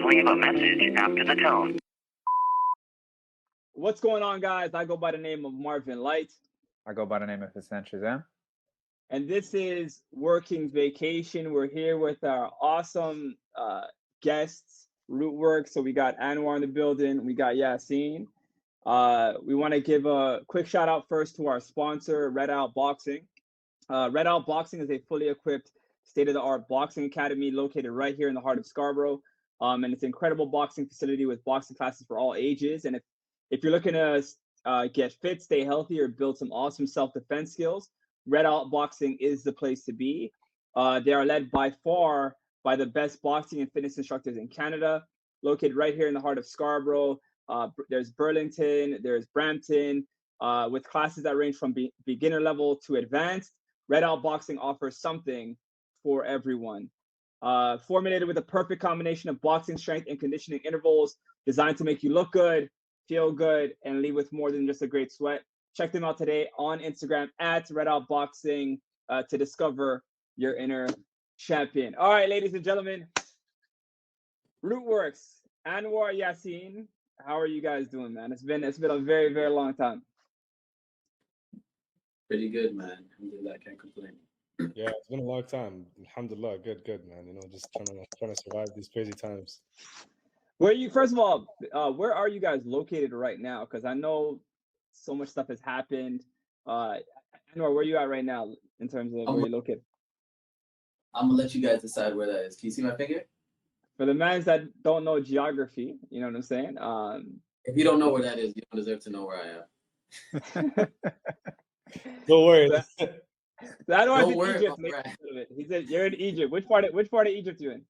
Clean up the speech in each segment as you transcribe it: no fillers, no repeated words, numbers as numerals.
leave a message after the tone. What's going on, guys? I go by the name of Marvin Light. I go by the name of Hassan Shazam. And this is Working Vacation. We're here with our awesome guests, Rootworks. So we got Anwar in the building. We got Yasin. We want to give a quick shout out first to our sponsor, Red Out Boxing. Red Out Boxing is a fully equipped state-of-the-art boxing academy located right here in the heart of Scarborough. And it's an incredible boxing facility with boxing classes for all ages. And if you're looking to get fit, stay healthy, or build some awesome self-defense skills, Red Out Boxing is the place to be. They are led by far by the best boxing and fitness instructors in Canada, located right here in the heart of Scarborough. There's Burlington, there's Brampton, with classes that range from beginner level to advanced. Red Out Boxing offers something for everyone. Formulated with a perfect combination of boxing strength and conditioning intervals designed to make you look good, feel good, and leave with more than just a great sweat. Check them out today on Instagram at Red Out Boxing to discover your inner champion. All right, ladies and gentlemen, Rootworks, Anwar, Yasin, how are you guys doing, man? It's been a very, very long time. Pretty good, man. Alhamdulillah, I can't complain. Yeah, it's been a long time. Alhamdulillah, good, man. You know, just trying to survive these crazy times. First of all, where are you guys located right now? Because I know so much stuff has happened. Anwar, where are you at right now in terms of where you're located? I'm gonna let you guys decide where that is. Can you see my finger? For the mans that don't know geography, you know what I'm saying? If you don't know where that is, you don't deserve to know where I am. Don't worry. Don't worry. He said you're in Egypt. Which part of Egypt you in?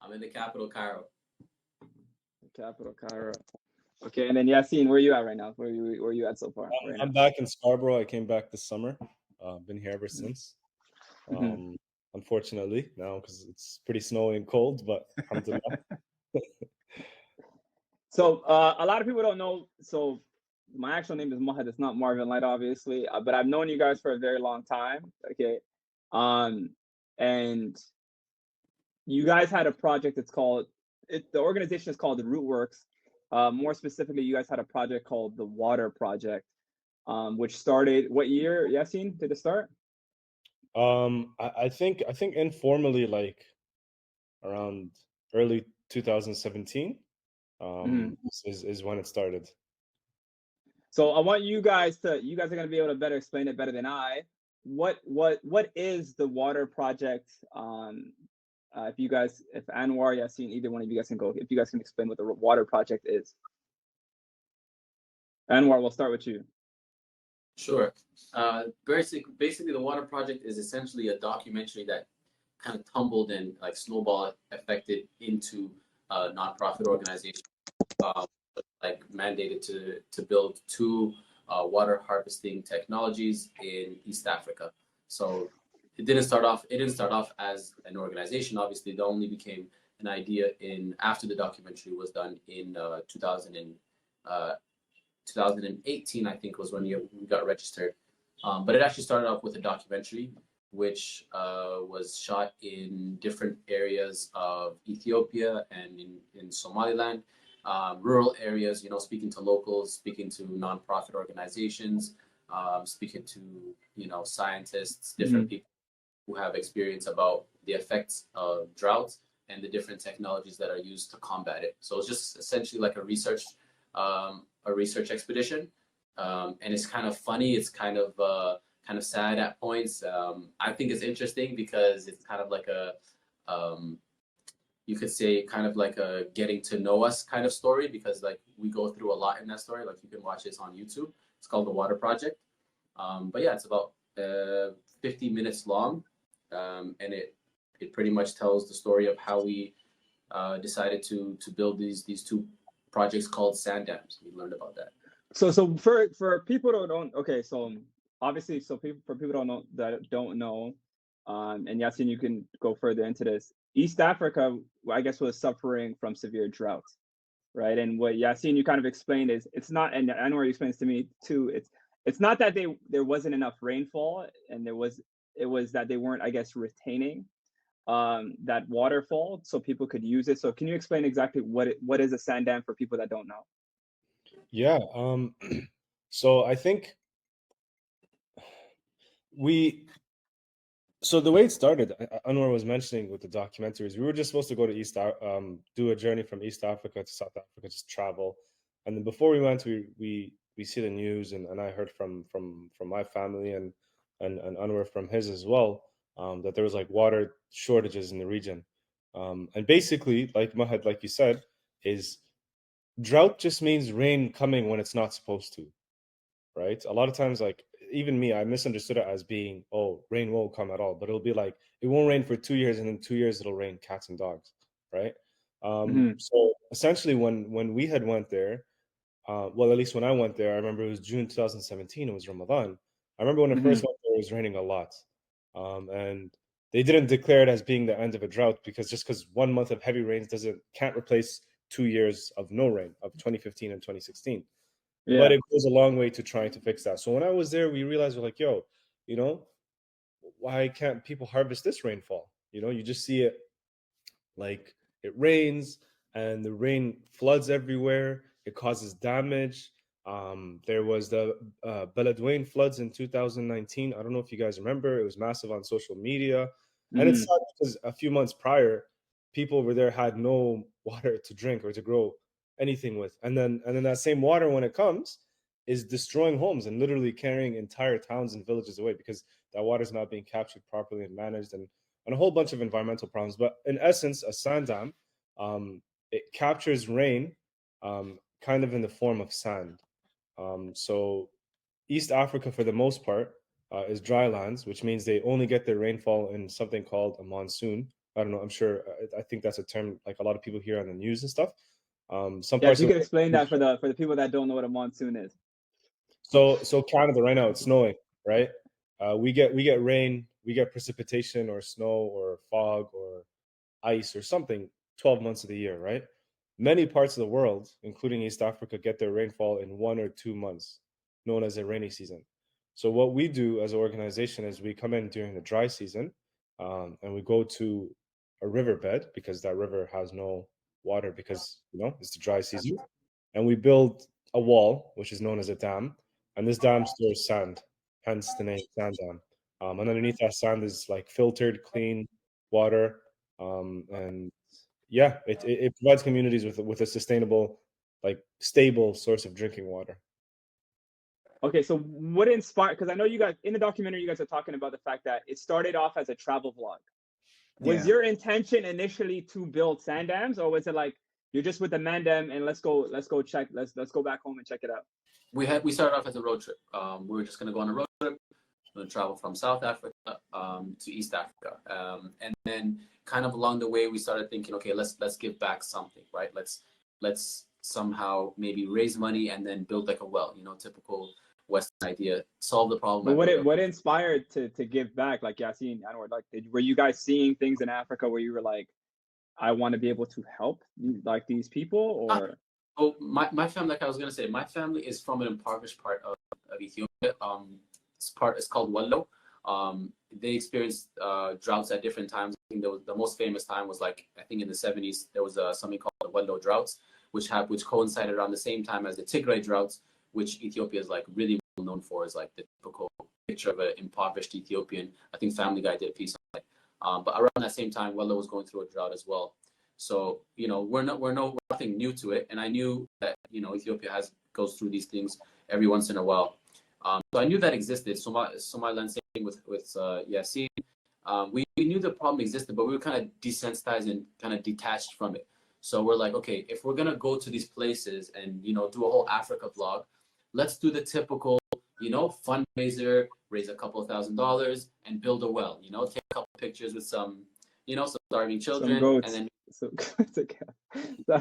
I'm in the capital, Cairo. Capital, Cairo. Okay, and then Yasin, where are you at right now? Where are you at so far? I'm back in Scarborough. I came back this summer. Been here ever since. Unfortunately, now because it's pretty snowy and cold, but alhamdulillah. So a lot of people don't know. So my actual name is Mohad. It's not Marvin Light, obviously, but I've known you guys for a very long time. Okay, and you guys had a project. The organization is called the Rootworks. More specifically, you guys had a project called the Water Project, which started what year? Yasin, did it start? I think informally, like around early 2017, is when it started. So I want you guys are going to be able to better explain it better than I. What is the Water Project? If Anwar, Yasin, either one of you guys can go. If you guys can explain what the Water Project is. Anwar, we'll start with you. Sure. Basically, the Water Project is essentially a documentary that kind of tumbled and like snowball affected into a nonprofit organization, like mandated to build 2 water harvesting technologies in East Africa. So it didn't start off as an organization. Obviously, it only became an idea after the documentary was done in 2018, I think, was when we got registered. But it actually started off with a documentary, which was shot in different areas of Ethiopia and in Somaliland, rural areas, you know, speaking to locals, speaking to nonprofit organizations, speaking to, you know, scientists, different people who have experience about the effects of drought and the different technologies that are used to combat it. So it's just essentially like a research expedition, and it's kind of funny. It's kind of sad at points. I think it's interesting because it's kind of like you could say kind of like a getting to know us kind of story, because like we go through a lot in that story. Like you can watch this on YouTube. It's called The Water Project. But yeah, it's about 50 minutes long, and it pretty much tells the story of how we decided to build these 2 projects called sand dams. We learned about that. So for people who don't, okay, so obviously, for people don't know, and Yasin, you can go further into this. East Africa, I guess, was suffering from severe droughts, right? And what Yasin, you kind of explained is it's not, and Anwar explains to me too. It's not that there wasn't enough rainfall, and it was that they weren't, I guess, retaining that waterfall so people could use it. So can you explain exactly what is a sand dam for people that don't know? Yeah. So I think we so the way it started, Anwar was mentioning with the documentaries, we were just supposed to go to do a journey from East Africa to South Africa, just travel. And then before we went, we see the news, and I heard from my family and Anwar from his as well, that there was like water shortages in the region. And basically, like Mahad, like you said, is drought just means rain coming when it's not supposed to, right? A lot of times, like even me, I misunderstood it as being, oh, rain won't come at all, but it'll be like it won't rain for 2 years, and in 2 years it'll rain cats and dogs, right? Hmm. So essentially, when we had went there, well, at least when I went there, I remember it was June 2017. It was Ramadan. I remember when I Hmm. first went there, it was raining a lot, and they didn't declare it as being the end of a drought because 1 month of heavy rains can't replace 2 years of no rain of 2015 and 2016. But Yeah. it goes a long way to trying to fix that. So when I was there, we realized we're like, yo, you know, why can't people harvest this rainfall? You just see it like it rains and the rain floods everywhere. It causes damage. There was the Beledweyne floods in 2019. I don't know if you guys remember. It was massive on social media. And it's Hmm. sad because a few months prior, people over there had no water to drink or to grow anything with. And then that same water, when it comes, is destroying homes and literally carrying entire towns and villages away because that water is not being captured properly and managed, and a whole bunch of environmental problems. But in essence, a sand dam, it captures rain, kind of in the form of sand. So East Africa, for the most part, is dry lands, which means they only get their rainfall in something called a monsoon. I don't know. I'm sure. I think that's a term like a lot of people hear on the news and stuff. Some Yeah, if parts you of could explain that for the people that don't know what a monsoon is. so Canada right now it's snowing, right? We get rain, we get precipitation or snow or fog or ice or something 12 months of the year, right? Many parts of the world, including East Africa, get their rainfall in 1 or 2 months, known as a rainy season. So what we do as an organization is we come in during the dry season, and we go to a riverbed because that river has no water because it's the dry season, and we build a wall which is known as a dam, and this dam stores sand, hence the name sand dam. And underneath that sand is like filtered, clean water, and yeah, it provides communities with a sustainable, like stable source of drinking water. Okay, so what inspired? Because I know you guys in the documentary, you guys are talking about the fact that it started off as a travel vlog. Was Yeah. your intention initially to build sand dams, or was it like you're just with the mandem and let's go check, let's go back home and check it out? We started off as a road trip. We were just gonna go on a road trip, gonna travel from South Africa to East Africa, and then kind of along the way we started thinking, okay, let's give back something, right? Let's somehow maybe raise money and then build like a well, typical Western idea, solve the problem. But what inspired to give back, like Yasin, Anwar, like were you guys seeing things in Africa where you were like, I want to be able to help like these people, or? Oh, my family, like I was gonna say, my family is from an impoverished part of Ethiopia. It's called Wallo. They experienced droughts at different times. I think the most famous time was like I think in the 70s there was something called the Wallo droughts, which coincided around the same time as the Tigray droughts, which Ethiopia is like really well known for, is like the typical picture of an impoverished Ethiopian. I think Family Guy did a piece on it. But around that same time, Wallo was going through a drought as well. So we're nothing new to it, and I knew that Ethiopia goes through these things every once in a while. So I knew that existed. Somaliland, same with Yasin. We knew the problem existed, but we were kind of desensitized and kind of detached from it. So we're like, okay, if we're gonna go to these places and do a whole Africa vlog, let's do the typical fundraiser, raise a couple of $1,000s, and build a well. Take a couple pictures with some starving children, Some goats. and then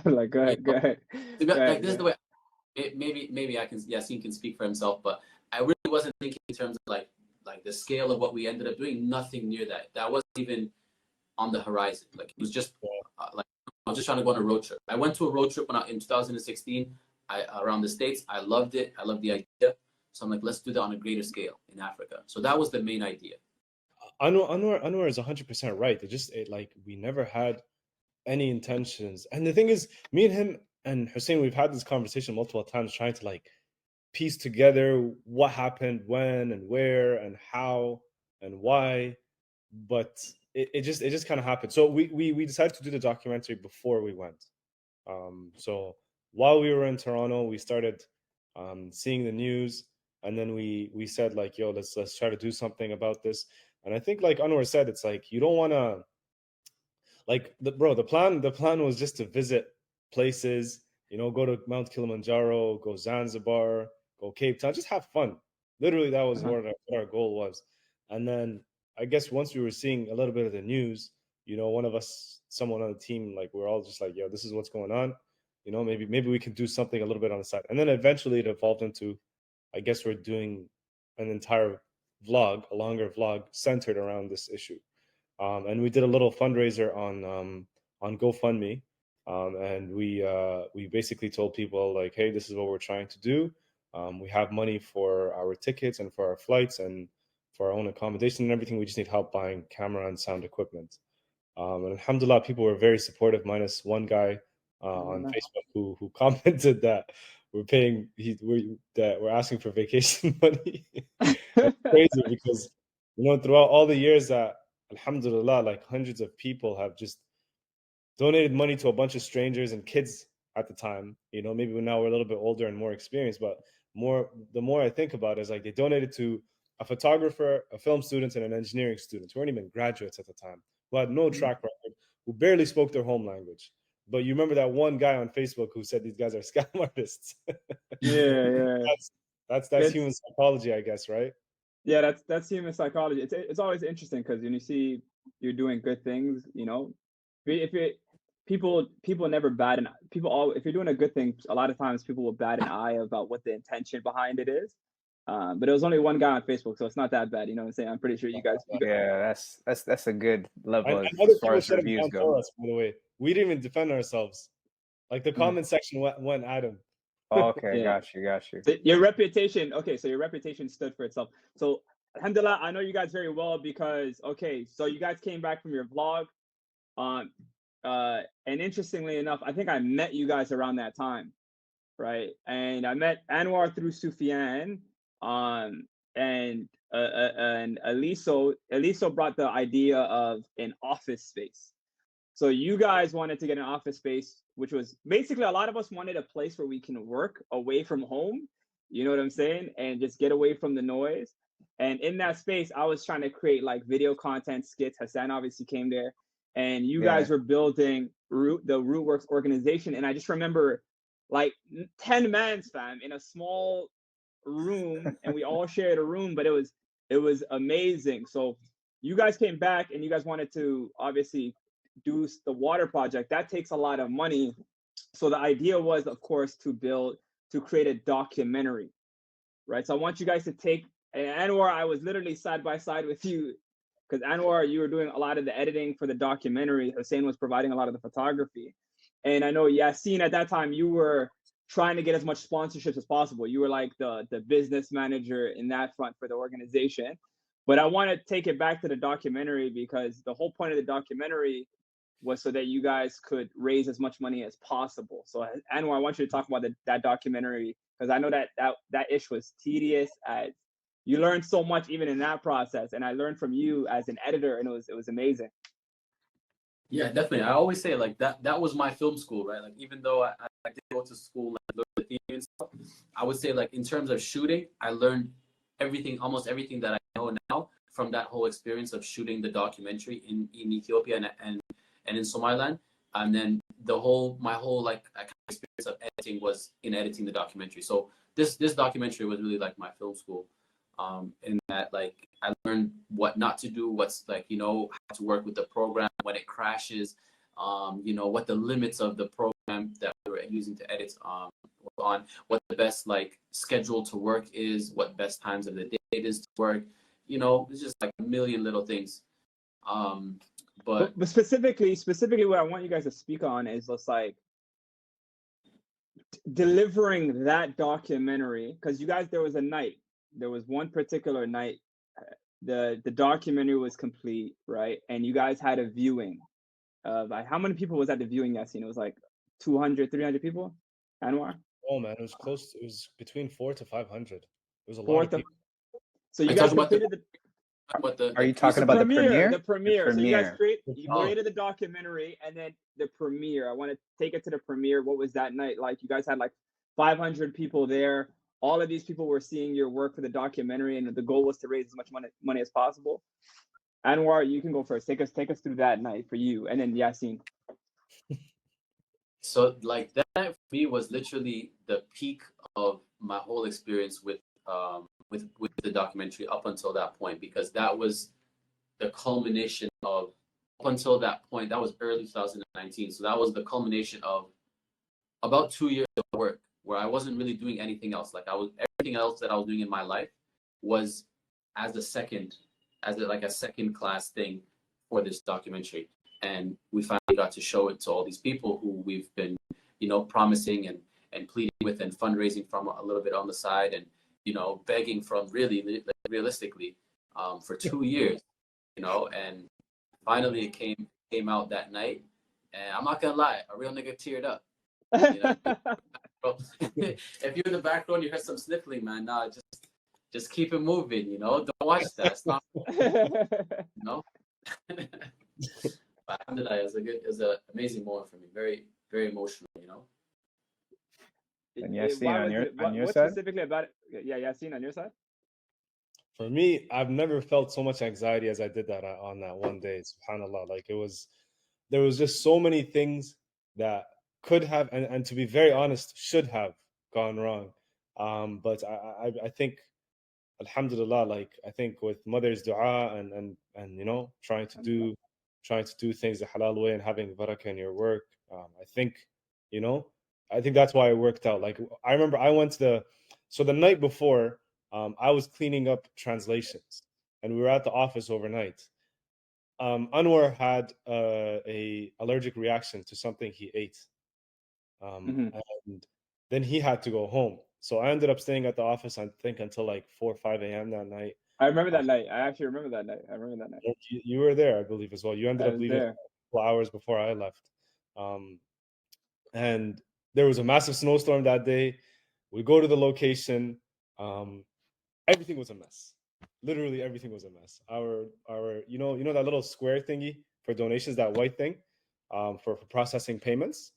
like go ahead. Like this is the way. Maybe Yasin can speak for himself, but I really wasn't thinking in terms of like the scale of what we ended up doing. Nothing near that. That wasn't even on the horizon. Like it was just like I was just trying to go on a road trip. I went to a road trip in 2016. Around the States. I loved it. I loved the idea. So I'm like, let's do that on a greater scale in Africa. So that was the main idea. Anwar is 100% right. Like we never had any intentions. And the thing is, me and him and Hussein, we've had this conversation multiple times, trying to like piece together what happened, when and where and how and why. But it just kind of happened. So we decided to do the documentary before we went. So while we were in Toronto, we started seeing the news, and then we said like, yo, let's try to do something about this. And I think, like Anwar said, it's like you don't want to, like, the plan was just to visit places, go to Mount Kilimanjaro, go Zanzibar, go Cape Town, just have fun. Literally, that was what our goal was. And then I guess once we were seeing a little bit of the news, one of us, someone on the team, like, we're all just like, yo, this is what's going on. Maybe we can do something a little bit on the side. And then eventually it evolved into, I guess we're doing an entire vlog, a longer vlog centered around this issue. And we did a little fundraiser on GoFundMe, and we basically told people like, hey, this is what we're trying to do. We have money for our tickets and for our flights and for our own accommodation and everything. We just need help buying camera and sound equipment. And alhamdulillah, people were very supportive, minus one guy on Facebook who commented that we're asking for vacation money. That's crazy because throughout all the years that, alhamdulillah, like hundreds of people have just donated money to a bunch of strangers and kids at the time. Maybe now we're a little bit older and more experienced, but the more I think about it, is like they donated to a photographer, a film student, and an engineering student who weren't even graduates at the time, who had no track record, who barely spoke their home language. But you remember that one guy on Facebook who said these guys are scam artists. Yeah. That's human psychology, I guess, right? Yeah, that's human psychology. It's always interesting because when you see you're doing good things, if people never bat an if you're doing a good thing, a lot of times people will bat an eye about what the intention behind it is. But it was only one guy on Facebook, so it's not that bad. You know what I'm saying? I'm pretty sure you guys. Yeah, that's a good level And as other far people as shut him reviews down go. for us, by the way. We didn't even defend ourselves. Like the comment section went at him. Oh, okay, Yeah. got you. Your reputation, okay, so your reputation stood for itself. So, alhamdulillah, I know you guys very well because, okay, so you guys came back from your vlog. And interestingly enough, I think I met you guys around that time, right? And I met Anwar through Sufyan, and Aliso brought the idea of an office space. So you guys wanted to get an office space, which was basically a lot of us wanted a place where we can work away from home. You know what I'm saying? And just get away from the noise. And in that space, I was trying to create like video content skits. Hassan obviously came there, and you guys were building the Rootworks organization. And I just remember like 10 mans, fam, in a small room, and we all shared a room, but it was amazing. So you guys came back and you guys wanted to obviously do the water project. That takes a lot of money. So the idea was, of course, to create a documentary, right? So I want you guys to take, and Anwar, I was literally side by side with you because Anwar, you were doing a lot of the editing for the documentary. Hussein was providing a lot of the photography. And I know Yasin, at that time, you were trying to get as much sponsorships as possible. You were like the business manager in that front for the organization. But I want to take it back to the documentary because the whole point of the documentary was so that you guys could raise as much money as possible. So Anwar, I want you to talk about that documentary because I know that ish was tedious. You learned so much even in that process, and I learned from you as an editor, and it was amazing. Yeah, definitely. I always say like that was my film school, right? Like even though I did go to school and learn the theory and stuff, I would say like in terms of shooting, I learned almost everything that I know now from that whole experience of shooting the documentary in Ethiopia and in Somaliland. And then my whole like experience of editing was in editing the documentary. So this documentary was really like my film school. In that like I learned what not to do, what's like, how to work with the program when it crashes, what the limits of the program that we were using to edit on, what the best like schedule to work is, what best times of the day it is to work, it's just like a million little things. But specifically what I want you guys to speak on is just like delivering that documentary, because you guys, there was one particular night the documentary was complete, right? And you guys had a viewing of how many people was at the viewing, Yasin? It was like 200, 300 people, Anwar? Oh man, it was close. It was between 400 to 500. It was a lot Fourth of of, people. so you Are you guys talking about completed the Are you talking about the premiere. premiere? The premiere. So you guys Oh. created the documentary, and then the premiere. I want to take it to the premiere. What was that night like? You guys had like 500 people there. All of these people were seeing your work for the documentary, and the goal was to raise as much money as possible. Anwar, you can go first. Take us through that night for you, and then Yasin. So like that for me was literally the peak of my whole experience with the documentary up until that point, because that was the culmination of up until that point. That was early 2019. So that was the culmination of about 2 years of work where I wasn't really doing anything else. Like everything else that I was doing in my life was as a second class thing for this documentary. And we finally got to show it to all these people who we've been, promising and pleading with and fundraising from a little bit on the side, and, begging from really realistically for 2 years, and finally it came out that night. And I'm not gonna lie, a real nigga teared up. If you're in the background, you heard some sniffling, man. Nah, just keep it moving, Don't watch that. It's not, But alhamdulillah, it was an amazing moment for me. Very, very emotional, And Yasin, on your what side? specifically about it? Yeah, Yasin, on your side? For me, I've never felt so much anxiety as I did that on that one day. SubhanAllah. Like there was just so many things that could have, and to be very honest, should have gone wrong. But I think, alhamdulillah, like I think with mother's dua and trying to do things the halal way and having barakah in your work, I think that's why it worked out. Like I remember I went to the night before, I was cleaning up translations, and we were at the office overnight. Anwar had a allergic reaction to something he ate, and then he had to go home. So I ended up staying at the office, I think, until like 4 or 5 a.m. that night. I remember that night. I actually remember that night. You were there, I believe, as well. You ended up leaving there. a couple hours before I left. And there was a massive snowstorm that day. We go to the location. Everything was a mess. Literally everything was a mess. Our that little square thingy for donations, that white thing, for processing payments,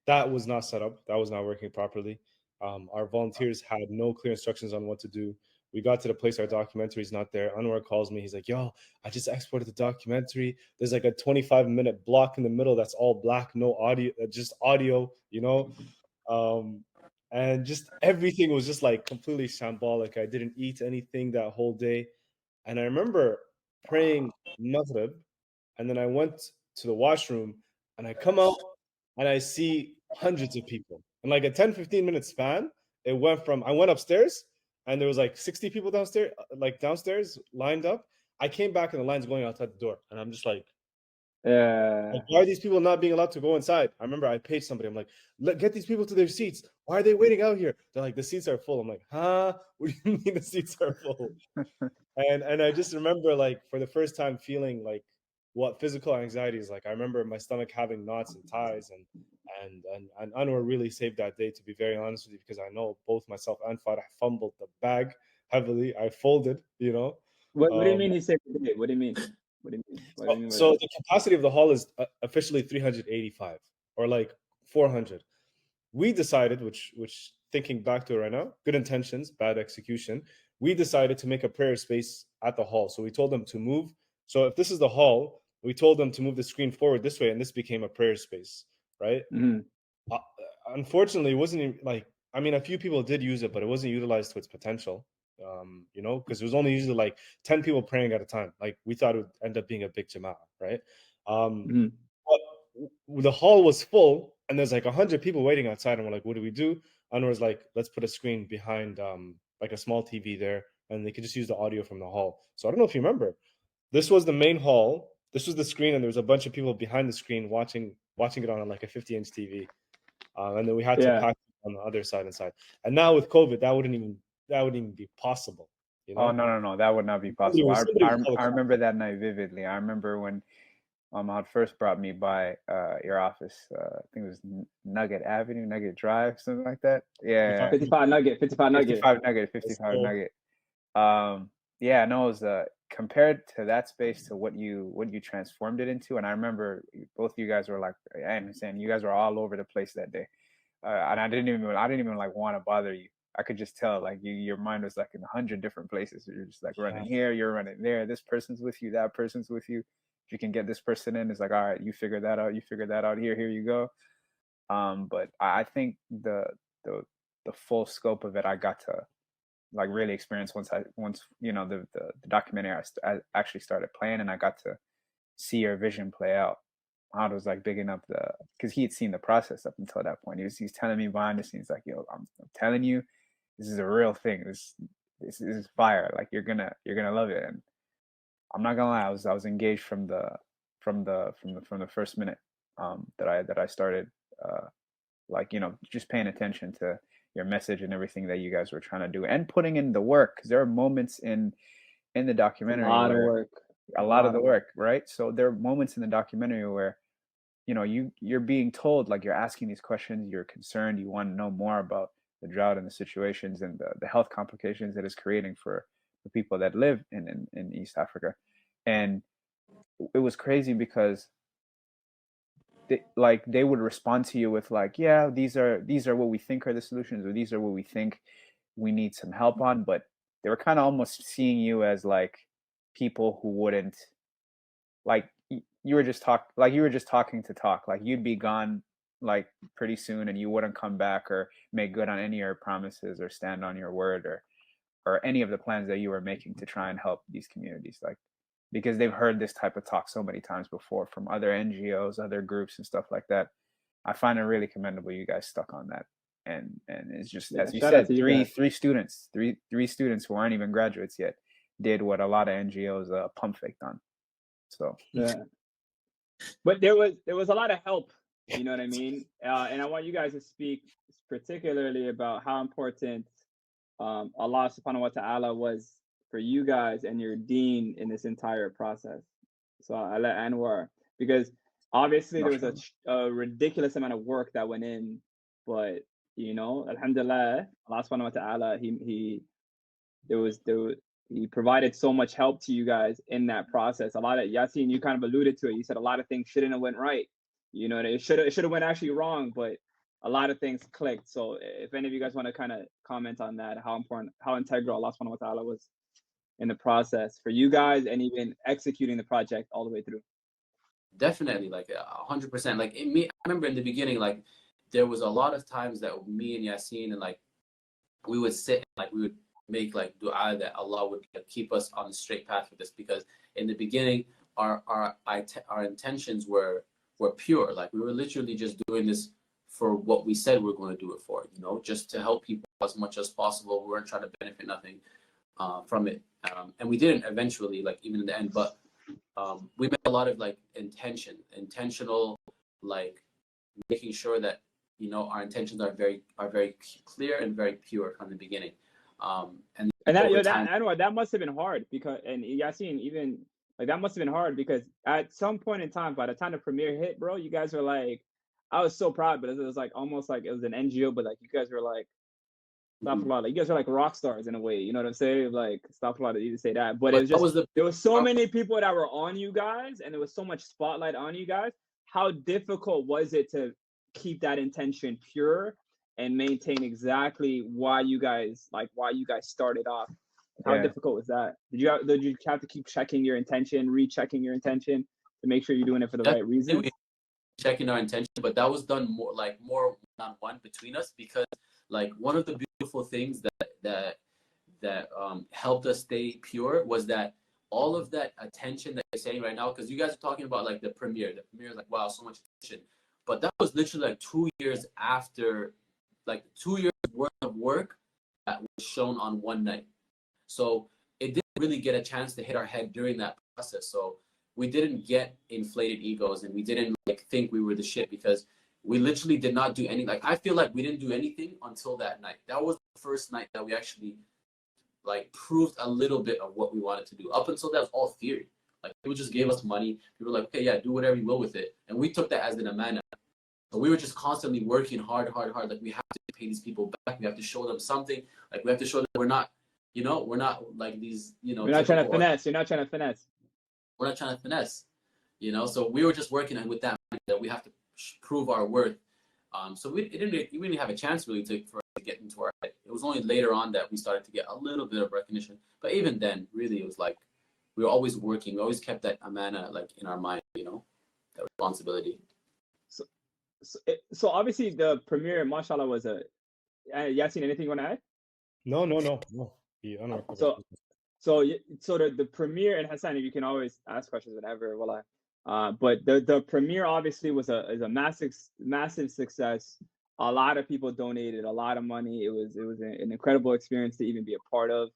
that was not set up. That was not working properly. Our volunteers had no clear instructions on what to do. We got to the place, our documentary is not there. Anwar calls me. He's like, yo, I just exported the documentary. There's like a 25-minute block in the middle that's all black, no audio, just audio, and just everything was just like completely shambolic. I didn't eat anything that whole day. And I remember praying Maghrib, and then I went to the washroom, and I come out and I see hundreds of people. In like a 10-15 minute span, I went upstairs, and there was like 60 people downstairs lined up. I came back and the line's going outside the door, and I'm just like, why are these people not being allowed to go inside? I remember I paid somebody. I'm like, get these people to their seats. Why are they waiting out here? They're like, the seats are full. I'm like, huh? What do you mean the seats are full? and I just remember, like, for the first time feeling like what physical anxiety is like. I remember my stomach having knots and ties, and Anwar really saved that day, to be very honest with you, because I know both myself and Farah fumbled the bag heavily. I folded, What do you mean he saved the day? What do you mean? What do you mean? So the capacity of the hall is officially 385 or like 400. We decided, which thinking back to it right now, good intentions, bad execution. We decided to make a prayer space at the hall. So we told them to move. So if this is the hall, we told them to move the screen forward this way, and this became a prayer space, right? Unfortunately, it wasn't like, I mean, a few people did use it, but it wasn't utilized to its potential. Because it was only usually like 10 people praying at a time. Like we thought it would end up being a big jama'ah, right? But the hall was full, and there's like 100 people waiting outside, and we're like, what do we do? Anwar's like, let's put a screen behind like a small TV there, and they could just use the audio from the hall. So I don't know if you remember, this was the main hall, this was the screen, and there was a bunch of people behind the screen watching it on like a 50-inch TV, and then we had to pack on the other side inside. And now with COVID, that wouldn't even be possible. You know? Oh no, that would not be possible. I remember that night vividly. I remember when Ahmad first brought me by your office. I think it was Nugget Avenue, Nugget Drive, something like that. Yeah, 55 Nugget. 55 Nugget. Yeah, no, it was compared to that space to what you transformed it into. And I remember both of you guys were like, I understand, you guys were all over the place that day. And I didn't even like want to bother you. I could just tell, like, your mind was like in 100 different places. You're just like running here, you're running there. This person's with you, that person's with you. If you can get this person in, it's like, all right, you figure that out. You figure that out. Here you go. But I think the full scope of it, I got to like really experience once you know the documentary I actually started playing, and I got to see your vision play out. Ahmad was like bigging up because he had seen the process up until that point. He's telling me behind the scenes, like, yo, I'm telling you, this is a real thing. This is fire. Like, you're gonna love it. And I'm not gonna lie, I was engaged from the first minute that I started, like, you know, just paying attention to your message and everything that you guys were trying to do and putting in the work, because there are moments in the documentary, a lot of the work, right? So there are moments in the documentary where, you know, you're being told, like, you're asking these questions, you're concerned, you want to know more about the drought and the situations and the health complications that it's creating for the people that live in East Africa. And it was crazy because they would respond to you with like, yeah, these are what we think are the solutions, or these are what we think we need some help on. But they were kind of almost seeing you as like people who wouldn't, like, you were just talking to talk. Like, you'd be gone like pretty soon and you wouldn't come back or make good on any of your promises or stand on your word or any of the plans that you were making to try and help these communities. Like, because they've heard this type of talk so many times before from other NGOs, other groups and stuff like that. I find it really commendable you guys stuck on that. And it's just, as you said, three students who aren't even graduates yet did what a lot of NGOs pump faked on. So yeah, but there was a lot of help, you know what I mean? And I want you guys to speak particularly about how important Allah subhanahu wa ta'ala was for you guys and your dean in this entire process. So I let Anwar, because obviously there was a ridiculous amount of work that went in, but, you know, alhamdulillah, Allah subhanahu wa ta'ala, he provided so much help to you guys in that process. A lot of, Yasin, you kind of alluded to it. You said a lot of things shouldn't have went right. You know, it should have went actually wrong, but a lot of things clicked. So if any of you guys want to kind of comment on that, how important, how integral Allah subhanahu wa ta'ala was in the process for you guys and even executing the project all the way through. Definitely, like 100%. Like, I remember in the beginning, like, there was a lot of times that me and Yasin and like we would sit and like we would make like dua that Allah would keep us on the straight path with this, because in the beginning our intentions were pure. Like, we were literally just doing this for what we said we were going to do it for, you know, just to help people as much as possible. We weren't trying to benefit nothing from it, and we didn't eventually, like, even in the end, but we made a lot of like intentional, like making sure that, you know, our intentions are very clear and very pure from the beginning. And that must have been hard, because, and Yasin, even like, that must have been hard because at some point in time, by the time the premiere hit, bro, you guys were like, I was so proud, but it was like almost like it was an NGO, but like you guys were like, stop a lot. Like, you guys are like rock stars in a way, you know what I'm saying? Like, stop a lot of you to say that, but it was just there was so many people that were on you guys, and there was so much spotlight on you guys. How difficult was it to keep that intention pure and maintain exactly why you guys started off? How difficult was that? Did you have to keep checking your intention, rechecking your intention to make sure you're doing it for the right reason? Checking our intention, but that was done more one-on-one between us, because like one of the beautiful things that helped us stay pure was that all of that attention that you're saying right now, because you guys are talking about like the premiere is like, wow, so much attention, but that was literally like 2 years after, like 2 years worth of work that was shown on one night. So it didn't really get a chance to hit our head during that process. So we didn't get inflated egos, and we didn't like think we were the shit, because we literally did not do any, like, I feel like we didn't do anything until that night. That was the first night that we actually like proved a little bit of what we wanted to do. Up until that was all theory. Like people just gave us money. People were like, okay, yeah, do whatever you will with it. And we took that as an amana. So we were just constantly working hard. Like we have to pay these people back. We have to show them something. Like we have to show them we're not, we're not like these, We're not trying to finesse. You're not trying to finesse. We're not trying to finesse, So we were just working with that we have to prove our worth. So we didn't have a chance really for us to get into our head. It was only later on that we started to get a little bit of recognition. But even then, really, it was like we were always working. We always kept that amana like in our mind, that responsibility. So obviously the premiere, mashallah, was a. Yasin, anything you want to add? No. So the premiere, and Hassan, you can always ask questions whenever. But the premiere obviously is a massive success. A lot of people donated a lot of money. It was an incredible experience to even be a part of.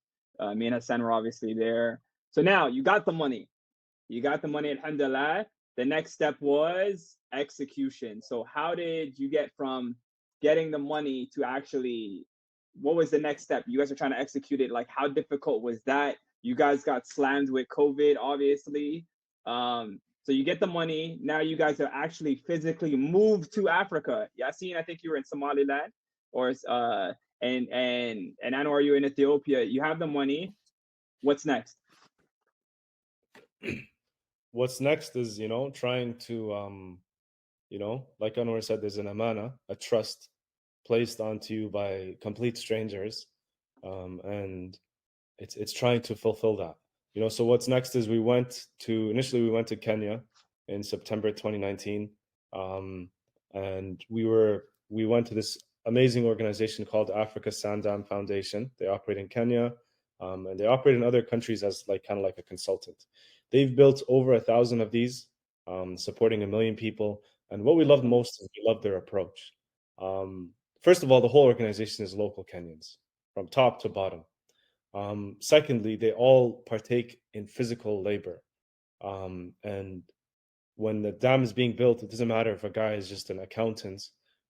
Me and Hassan were obviously there. So now you got the money. Alhamdulillah. The next step was execution. So how did you get from getting the money to actually, what was the next step? You guys are trying to execute it. Like, how difficult was that? You guys got slammed with COVID, obviously. So you get the money. Now you guys have actually physically moved to Africa. Yasin, I think you were in Somaliland, and Anwar, you were in Ethiopia. You have the money. What's next? What's next is, trying to, like Anwar said, there's an amana, a trust placed onto you by complete strangers. And it's trying to fulfill that. So what's next is initially we went to Kenya in September 2019. And we went to this amazing organization called Africa Sandown Foundation. They operate in Kenya, and they operate in other countries as kind of like a consultant. They've built over 1,000 of these, supporting 1 million people. And what we loved most is we loved their approach. First of all, the whole organization is local Kenyans from top to bottom. Secondly, they all partake in physical labor. And when the dam is being built, it doesn't matter if a guy is just an accountant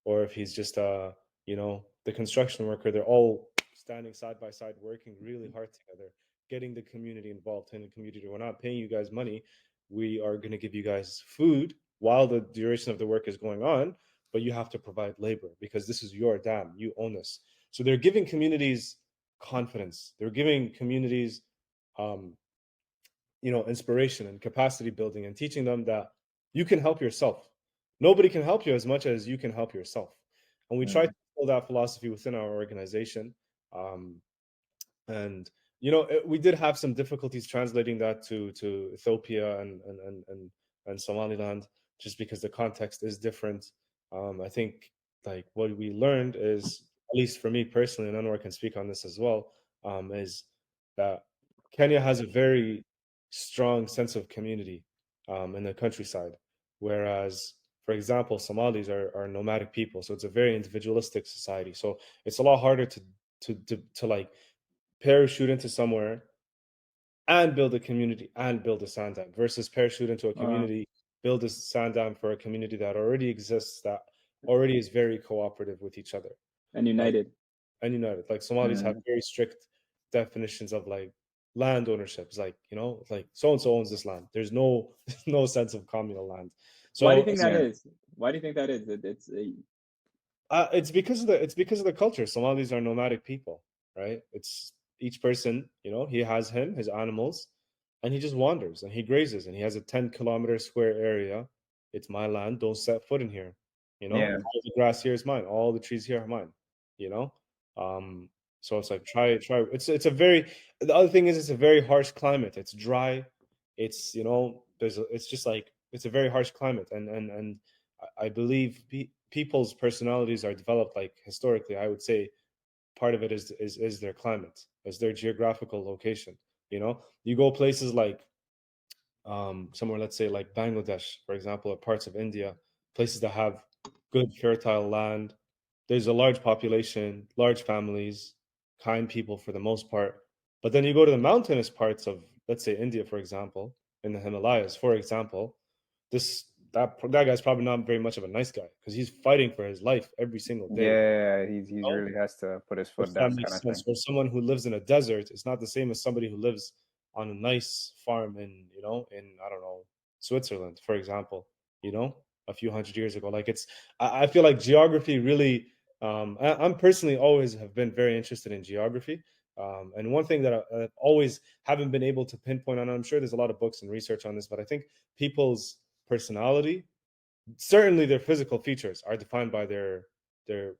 or if he's just the construction worker. They're all standing side by side, working really hard together, getting the community involved in the community. We're not paying you guys money. We are going to give you guys food while the duration of the work is going on, but you have to provide labor because this is your dam. You own this. So they're giving communities confidence. They're giving communities, inspiration and capacity building and teaching them that you can help yourself. Nobody can help you as much as you can help yourself. And we try to build that philosophy within our organization. And we did have some difficulties translating that to Ethiopia and Somaliland, just because the context is different. I think like what we learned is, at least for me personally, and Anwar can speak on this as well, is that Kenya has a very strong sense of community in the countryside, whereas, for example, Somalis are nomadic people, so it's a very individualistic society. So it's a lot harder to like parachute into somewhere and build a community and build a Sandown versus parachute into a community, build a Sandown for a community that already exists, that already is very cooperative with each other and united. Like Somalis have very strict definitions of like land ownership. It's like, like so and so owns this land. There's no sense of communal land. So why do you think that is? Why do you think that is? It's because of the culture. Somalis are nomadic people, right? It's each person, he has his animals, and he just wanders and he grazes, and he has a 10-kilometer square area. It's my land. Don't set foot in here. All the grass here is mine. All the trees here are mine. So it's like try. It's a very. The other thing is it's a very harsh climate. It's dry. It's it's a very harsh climate, and I believe people's personalities are developed like historically. I would say part of it is their climate, is their geographical location. You go places like somewhere, let's say like Bangladesh, for example, or parts of India, places that have good fertile land. There's a large population, large families, kind people for the most part. But then you go to the mountainous parts of, let's say, India, for example, in the Himalayas, for example, this that guy's probably not very much of a nice guy because he's fighting for his life every single day. Yeah, he's you know? really has to put his foot If down, that makes kind of sense. thing. Or someone who lives in a desert is not the same as somebody who lives on a nice farm in, in, I don't know, Switzerland, for example, a few hundred years ago. Like I feel like geography really, I'm personally always have been very interested in geography. And one thing that I've always haven't been able to pinpoint on, I'm sure there's a lot of books and research on this, but I think people's personality, certainly their physical features, are defined by their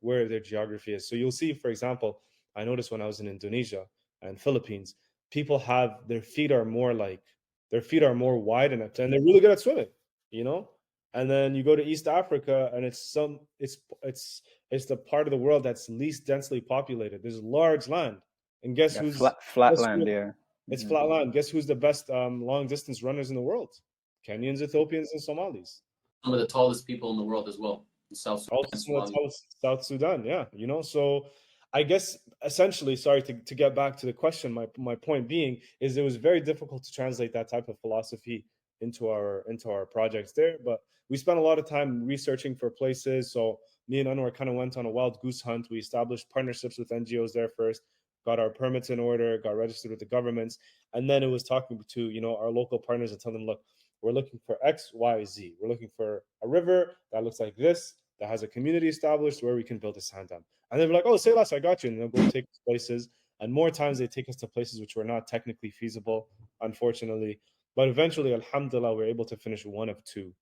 where their geography is. So you'll see, for example, I noticed when I was in Indonesia and Philippines, people have their feet are more wide and they're really good at swimming, you know. And then you go to East Africa and it's the part of the world that's least densely populated. There's large land, and guess Yeah, who's flat guess land. who- Yeah. it's Mhm. flat land. Guess who's the best long distance runners in the world? Kenyans, Ethiopians, and Somalis. Some of the tallest people in the world as well. South Sudan, Also Somalia. South Sudan, yeah. So I guess essentially, sorry to get back to the question, my point being is it was very difficult to translate that type of philosophy into our projects there. But we spent a lot of time researching for places. So me and Anwar kind of went on a wild goose hunt. We established partnerships with NGOs there first, got our permits in order, got registered with the governments, and then it was talking to our local partners and telling them, look, we're looking for X, Y, Z. We're looking for a river that looks like this, that has a community established where we can build a Sandown. And they're like, oh, say less, I got you. And they'll go take us places. And more times they take us to places which were not technically feasible, unfortunately. But eventually, alhamdulillah, we're able to finish one of two.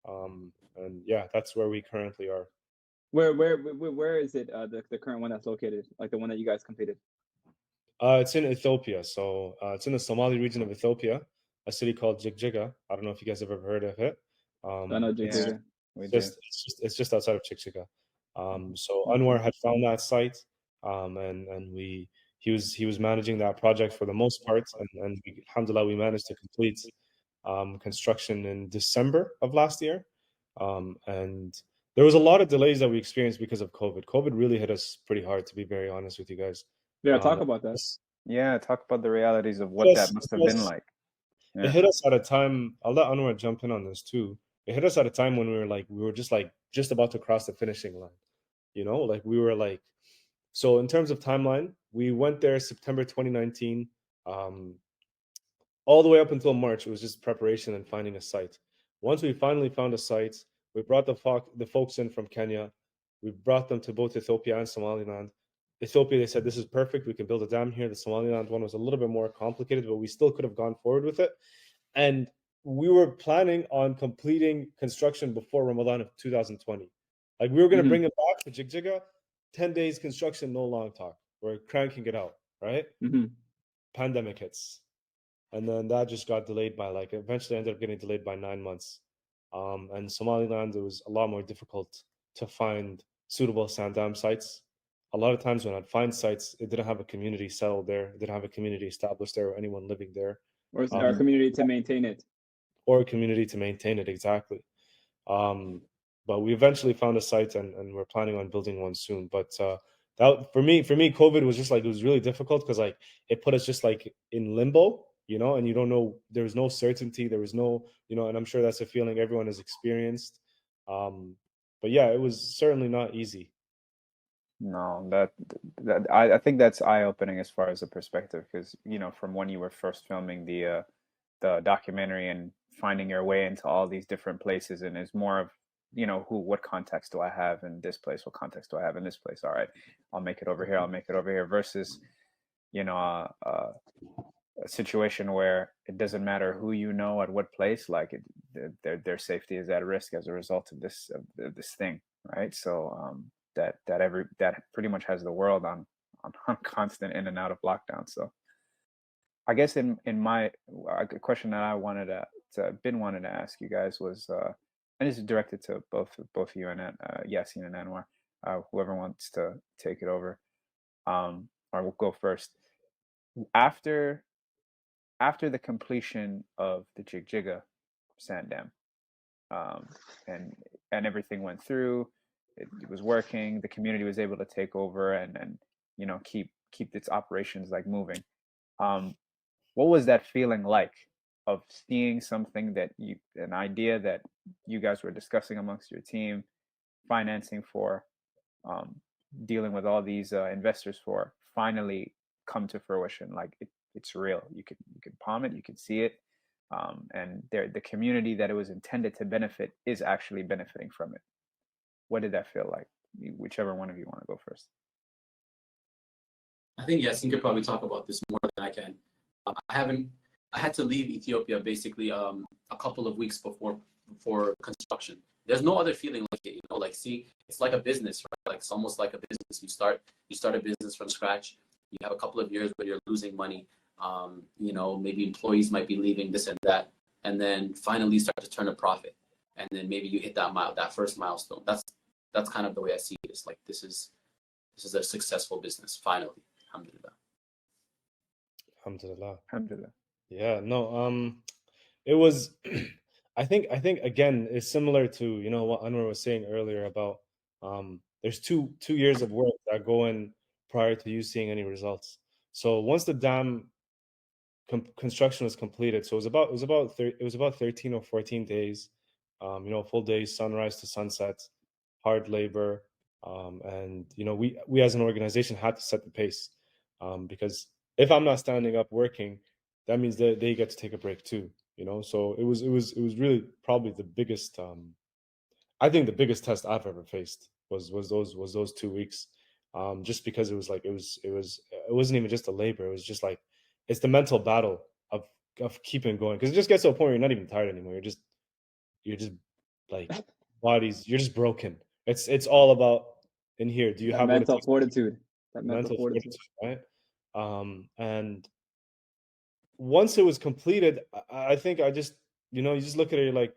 And yeah, that's where we currently are. Where is it? The current one that's located, like the one that you guys completed. It's in Ethiopia. So it's in the Somali region of Ethiopia, a city called Jigjiga. I don't know if you guys have ever heard of it. I know Jigjiga. It's just outside of Jigjiga. So Okay. Anwar had found that site, and he was managing that project for the most part, and alhamdulillah, we managed to complete construction in December of last year. And there was a lot of delays that we experienced because of COVID. COVID really hit us pretty hard, to be very honest with you guys. Yeah, talk about that. Yeah, talk about the realities of what that must have been like. It hit us at a time. I'll let Anwar jump in on this too. It hit us at a time when we were just about to cross the finishing line. Like we were like, so in terms of timeline, we went there September 2019. All the way up until March, it was just preparation and finding a site. Once we finally found a site, we brought the folks in from Kenya. We brought them to both Ethiopia and Somaliland. Ethiopia, they said, this is perfect. We can build a dam here. The Somaliland one was a little bit more complicated, but we still could have gone forward with it. And we were planning on completing construction before Ramadan of 2020. Like we were going to bring it back to Jigjiga, 10 days construction, no long talk. We're cranking it out, right? Pandemic hits. And then that just got delayed by eventually ended up getting delayed by 9 months. And Somaliland, it was a lot more difficult to find suitable Sandown sites. A lot of times when I'd find sites, it didn't have a community settled there, it didn't have a community established there or anyone living there. Or our community to maintain it. Or a community to maintain it, exactly. But we eventually found a site and we're planning on building one soon. But that for me, COVID was just it was really difficult because it put us just in limbo, and you don't know, there was no certainty, there was no, and I'm sure that's a feeling everyone has experienced. But yeah, it was certainly not easy. No, that I think that's eye-opening as far as the perspective, because from when you were first filming the documentary and finding your way into all these different places, and it's more of what context do I have in this place, what context do I have in this place, all right, I'll make it over here, versus a situation where it doesn't matter who at what place, their safety is at risk as a result of this thing, right? So that pretty much has the world on constant in and out of lockdown. So I guess in my question that I wanted to ask you guys was, and this is directed to both you and Yasin and Anwar, whoever wants to take it over, or we'll go first. After the completion of the Jigjiga sand dam, and everything went through, it was working, the community was able to take over and keep its operations moving. What was that feeling like of seeing something that an idea that you guys were discussing amongst your team, financing for, dealing with all these investors for, finally come to fruition? Like it's real. You can palm it, you can see it, and the community that it was intended to benefit is actually benefiting from it. What did that feel like? Whichever one of you want to go first. I think Yasin could probably talk about this more than I can. I had to leave Ethiopia basically a couple of weeks before construction. There's no other feeling like it, like see, it's like a business, right? Like it's almost like a business. You start a business from scratch. You have a couple of years where you're losing money. Maybe employees might be leaving, this and that, and then finally start to turn a profit. And then maybe you hit that first milestone. That's kind of the way I see it. It's like this is a successful business finally. Alhamdulillah. Alhamdulillah. Alhamdulillah. Yeah, no, it was I think again it's similar to what Anwar was saying earlier about there's two years of work that go in prior to you seeing any results. So once the dam construction was completed, so it was about 13 or 14 days, full days, sunrise to sunset, hard labor, and we as an organization had to set the pace, because if I'm not standing up working, that means that they get to take a break too. So it was really probably the biggest, I think the biggest test I've ever faced was those 2 weeks, just because it wasn't even just a labor. It was just like it's the mental battle of keeping going, because it just gets to a point where you're not even tired anymore. You're just like you're just broken. It's all about in here. Do you That have what it mental takes? fortitude? That mental fortitude, right? And once it was completed, I think I just you just look at it, you're like,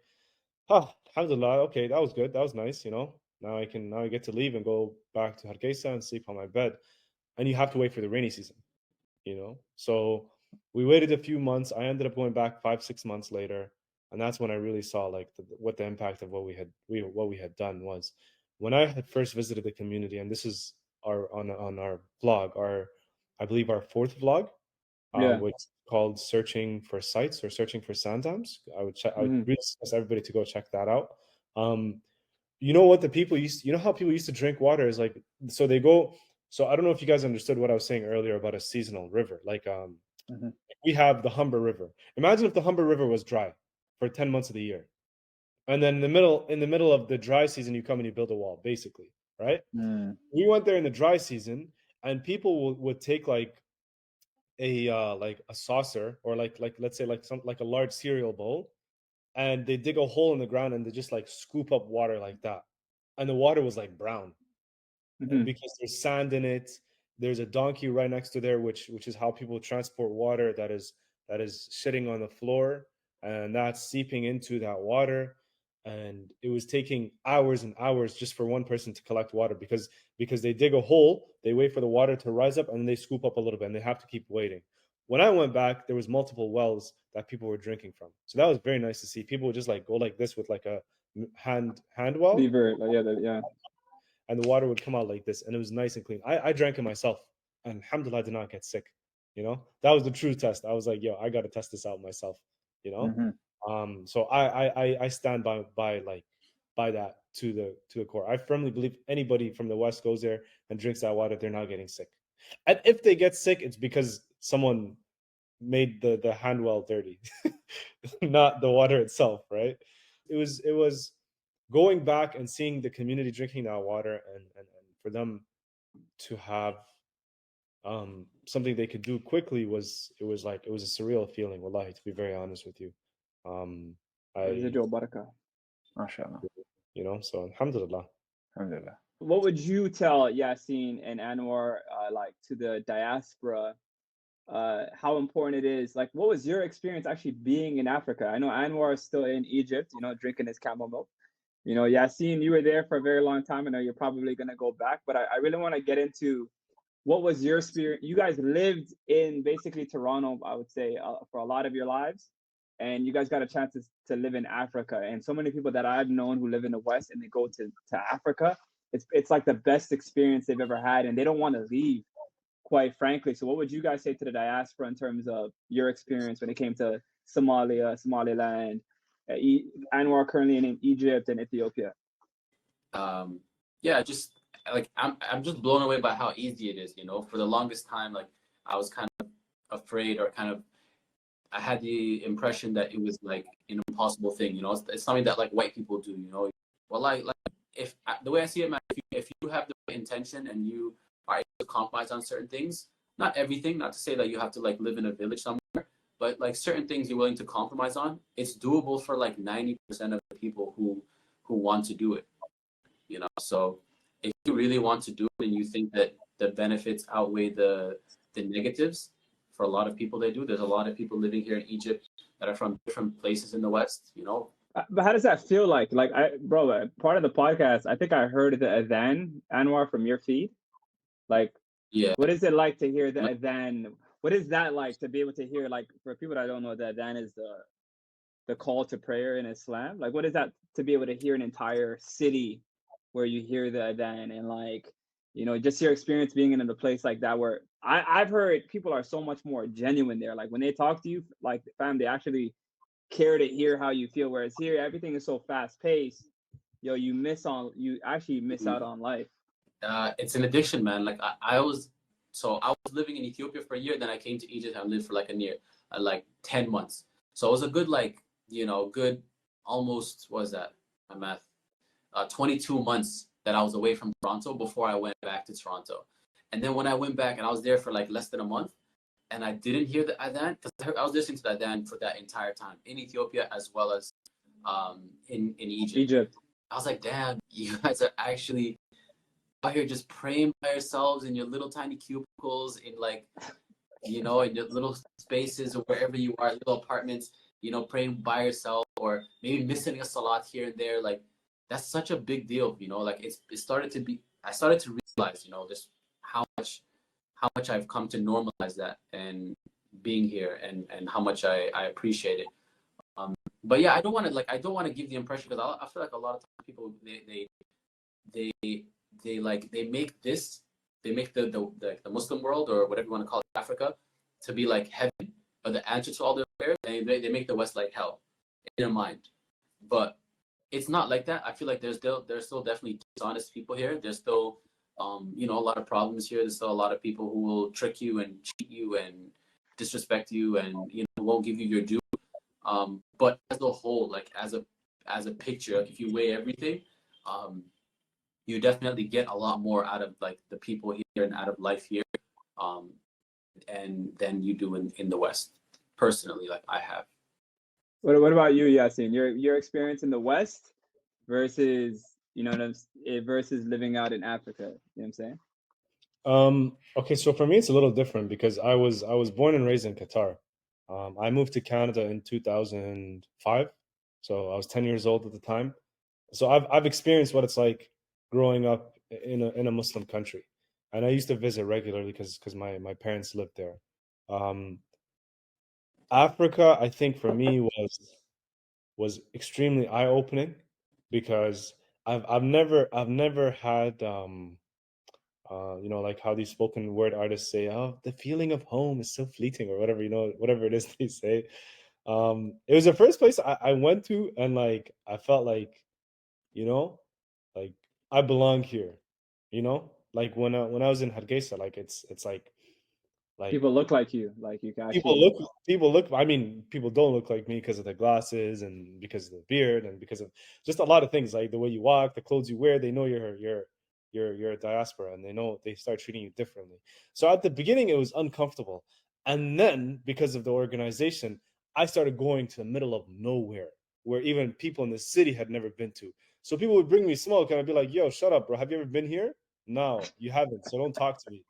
oh, alhamdulillah, okay, that was good, that was nice. Now I get to leave and go back to Hargeisa and sleep on my bed, and you have to wait for the rainy season. So we waited a few months. I ended up going back 5-6 months later, and that's when I really saw like what the impact of what we had done was. When I had first visited the community, and this is on our vlog, I believe our 4th vlog, yeah. which is called Searching for Sites or Searching for Sandowns. I would really suggest everybody to go check that out. What the people how people used to drink water is like, so they go. So I don't know if you guys understood what I was saying earlier about a seasonal river. Like we have the Humber River. Imagine if the Humber River was dry for 10 months of the year, and then in the middle of the dry season, you come and you build a wall, basically, right? We went there in the dry season, and people would take like a saucer, or like let's say like a large cereal bowl, and they dig a hole in the ground and they just like scoop up water like that, and the water was like brown, because there's sand in it. There's a donkey right next to there, which is how people transport water that is shitting on the floor, and that's seeping into that water. And it was taking hours and hours just for one person to collect water, because they dig a hole, they wait for the water to rise up, and then they scoop up a little bit, and they have to keep waiting. When I went back, there was multiple wells that people were drinking from, so that was very nice to see. People would just like go like this with like a hand well, Lever, yeah. and the water would come out like this, and it was nice and clean. I drank it myself, and alhamdulillah, I did not get sick. That was the true test. I was like, yo, I got to test this out myself. So I stand by that to the core. I firmly believe anybody from the West goes there and drinks that water, they're not getting sick. And if they get sick, it's because someone made the hand well dirty, not the water itself, right? It was going back and seeing the community drinking that water, and for them to have something they could do quickly, it was a surreal feeling, wallahi, to be very honest with you. Residual barakah. MashaAllah. So alhamdulillah. Alhamdulillah. What would you tell Yasin and Anwar, like to the diaspora, how important it is? Like, what was your experience actually being in Africa? I know Anwar is still in Egypt, drinking his camel milk. Yasin, you were there for a very long time. I know you're probably going to go back, but I really want to get into what was your experience. You guys lived in basically Toronto, I would say, for a lot of your lives, and you guys got a chance to live in Africa. And so many people that I've known who live in the West and they go to Africa, it's like the best experience they've ever had, and they don't want to leave, quite frankly. So what would you guys say to the diaspora in terms of your experience when it came to Somalia, Somaliland. Anwar currently in Egypt and Ethiopia. Yeah, just like I'm just blown away by how easy it is. You know, for the longest time, like I was kind of afraid or kind of I had the impression that it was like an impossible thing. You know, it's something that like white people do. You know, well, like if the way I see it, man, if you have the right intention and you are able to compromise on certain things, not everything, not to say that you have to like live in a village somewhere, but like certain things you're willing to compromise on, it's doable for like 90% of the people who want to do it. You know, so if you really want to do it and you think that the benefits outweigh the negatives, for a lot of people they do. There's a lot of people living here in Egypt that are from different places in the West, you know. But how does that feel like? Like part of the podcast, I think I heard the adhan, Anwar, from your feed. Like, Yeah. what is it like to hear the adhan? What is that like to be able to hear, like, for people that don't know, the adhan is the call to prayer in Islam. Like, what is that to be able to hear an entire city where you hear the adhan, and like, you know, just your experience being in a place like that where I've heard people are so much more genuine there. Like when they talk to you, like fam, they actually care to hear how you feel. Whereas here, everything is so fast paced. Yo, you actually miss out on life. It's an addiction, man. Like I was living in Ethiopia for a year, then I came to Egypt and lived for like 10 months. So it was a good, like, you know, good almost, what was that? My math. 22 months that I was away from Toronto before I went back to Toronto. And then when I went back and I was there for like less than a month and I didn't hear the adhan, because I was listening to the adhan for that entire time in Ethiopia as well as in Egypt. I was like, damn, you guys are actually out here just praying by yourselves in your little tiny cubicles, in like, you know, in your little spaces or wherever you are, little apartments, you know, praying by yourself or maybe missing a salat here and there. Like, that's such a big deal, you know. Like I started to realize, you know, just how much I've come to normalize that and being here and how much I appreciate it. But yeah, I don't want to give the impression, because I feel like a lot of times people they make the Muslim world, or whatever you want to call it, Africa, to be like heaven or the answer to all their prayers, and they make the West like hell in their mind. But it's not like that. I feel like there's still definitely dishonest people here. There's still you know, a lot of problems here. There's still a lot of people who will trick you and cheat you and disrespect you and, you know, won't give you your due. But as a whole, like as a picture, like if you weigh everything, you definitely get a lot more out of like the people here and out of life here, and than you do in the West. Personally, like I have. What about you, Yasin? Your experience in the West versus, you know, versus living out in Africa. You know what I'm saying? Okay, so for me it's a little different because I was born and raised in Qatar. I moved to Canada in 2005, so I was 10 years old at the time. So I've experienced what it's like growing up in a Muslim country, and I used to visit regularly because my parents lived there. Africa, I think for me was extremely eye opening because I've never had you know, like how these spoken word artists say, oh, the feeling of home is so fleeting, or whatever, you know, whatever it is they say. It was the first place I went to, and like I felt like, you know, like I belong here, you know, like when I was in Hargeisa, like it's like People look like you can people actually. look, I mean, people don't look like me because of the glasses and because of the beard and because of just a lot of things, like the way you walk, the clothes you wear. They know you're a diaspora, and they start treating you differently. So at the beginning it was uncomfortable, and then because of the organization, I started going to the middle of nowhere where even people in the city had never been to. So people would bring me smoke, and I'd be like, yo, shut up, bro, have you ever been here? No, you haven't, so don't talk to me.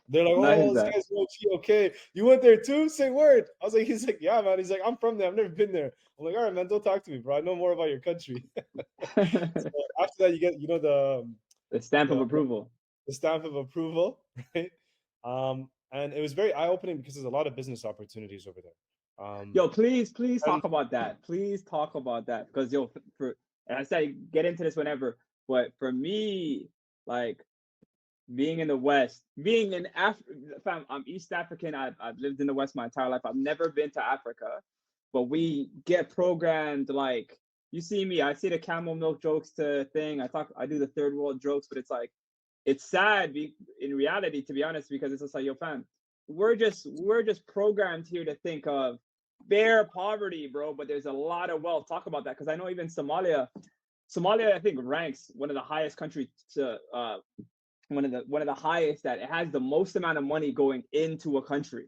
They're like, Nice oh, this that. guy's low-key, okay. You went there too? Say word. He's like, yeah, man. He's like, I'm from there. I've never been there. I'm like, all right, man, don't talk to me, bro. I know more about your country. So after that, you get, you know, The stamp of the approval. the stamp of approval, right? And it was very eye-opening because there's a lot of business opportunities over there. Yo, please and talk about that. Please talk about that, because yo, and I say get into this whenever, but for me, like being in the West, being in I'm East African. I've lived in the West my entire life. I've never been to Africa, but we get programmed like, you see me, I see the camel milk jokes to thing. I do the third world jokes, but it's like, it's sad in reality, to be honest, because it's just like, yo, fam, we're just programmed here to think of bare poverty, bro. But there's a lot of wealth. Talk about that, because I know even Somalia, I think ranks one of the highest countries to one of the highest, that it has the most amount of money going into a country,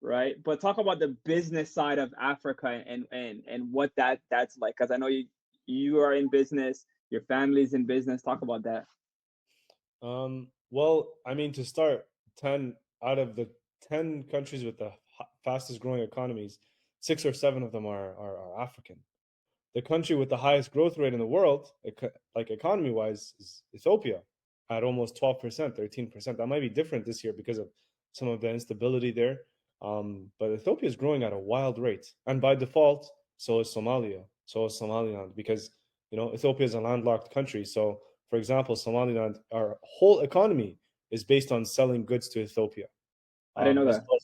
right? But talk about the business side of Africa and what that's like, because I know you are in business, your family's in business. Talk about that. Well, I mean, to start, 10 out of the 10 countries with the fastest growing economies, 6 or 7 of them are African. The country with the highest growth rate in the world, like economy wise, is Ethiopia at almost 12%, 13%. That might be different this year because of some of the instability there. But Ethiopia is growing at a wild rate. And by default, so is Somalia, so is Somaliland, because Ethiopia is a landlocked country. So, for example, Somaliland, our whole economy is based on selling goods to Ethiopia. I didn't know as that. well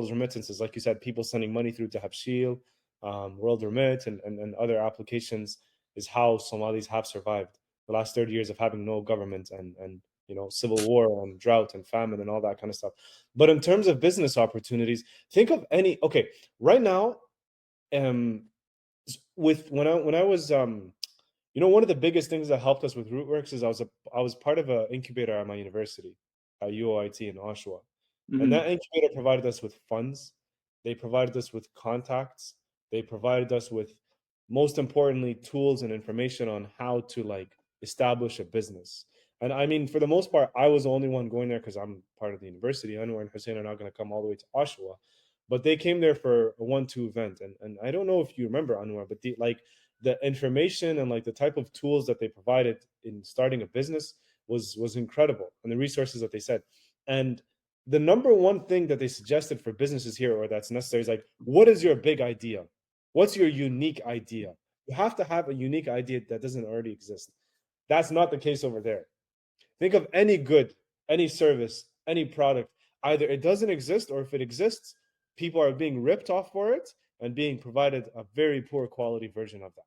as remittances, like you said, people sending money through to Habshil, World Remit, and other applications is how Somalis have survived the last 30 years of having no government and civil war and drought and famine and all that kind of stuff. But in terms of business opportunities, think of okay, right now, with when I was one of the biggest things that helped us with Rootworks is I was part of an incubator at my university at UOIT in Oshawa. And that incubator provided us with funds. They provided us with contacts. They provided us with, most importantly, tools and information on how to establish a business. And I mean, for the most part, I was the only one going there because I'm part of the university. Anwar and Hussein are not going to come all the way to Oshawa, but they came there for a 1-2 event. And I don't know if you remember, Anwar, but the information and the type of tools that they provided in starting a business was incredible, and the resources that they said. And the number one thing that they suggested for businesses here, or that's necessary, is what is your big idea? What's your unique idea? You have to have a unique idea that doesn't already exist. That's not the case over there. Think of any good, any service, any product. Either it doesn't exist, or if it exists, people are being ripped off for it and being provided a very poor quality version of that.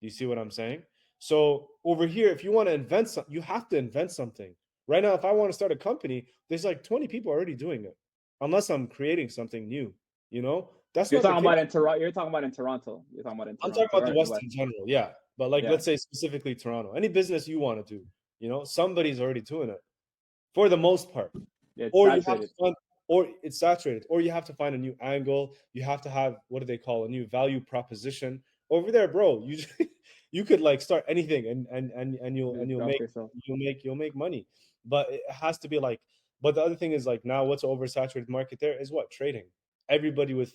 You see what I'm saying? So over here, if you want to invent something, you have to invent something. Right now, if I want to start a company, there's 20 people already doing it, unless I'm creating something new. That's You're not talking the about case. in Toronto. You're talking about in Toronto. You're talking about in I'm Toronto. talking about the right? West in general, yeah. But Yeah. let's say specifically Toronto. Any business you want to do, somebody's already doing it for the most part. It's Or saturated. you have to find, or it's saturated, or you have to find a new angle. You have to have, what do they call, a new value proposition. Over there, bro, you could start anything and you'll make money. But it has to be but the other thing is now what's an oversaturated market there is what? Trading. Everybody with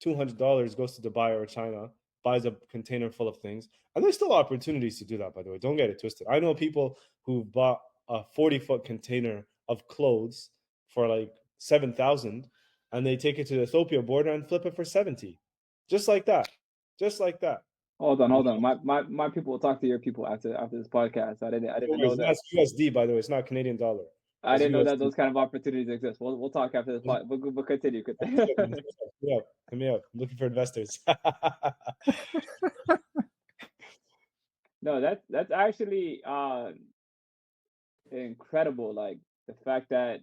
$200 goes to Dubai or China, buys a container full of things, and there's still opportunities to do that, by the way. Don't get it twisted. I know people who bought a 40-foot container of clothes for 7,000, and they take it to the Ethiopia border and flip it for 70, just like that. Hold on. My people will talk to your people after this podcast. I didn't know that. That's USD, by the way. It's not Canadian dollar. I didn't know that those kind of opportunities exist. We'll talk after this podcast. But continue. Hit me up. I'm looking for investors. No, that's actually incredible. The fact that,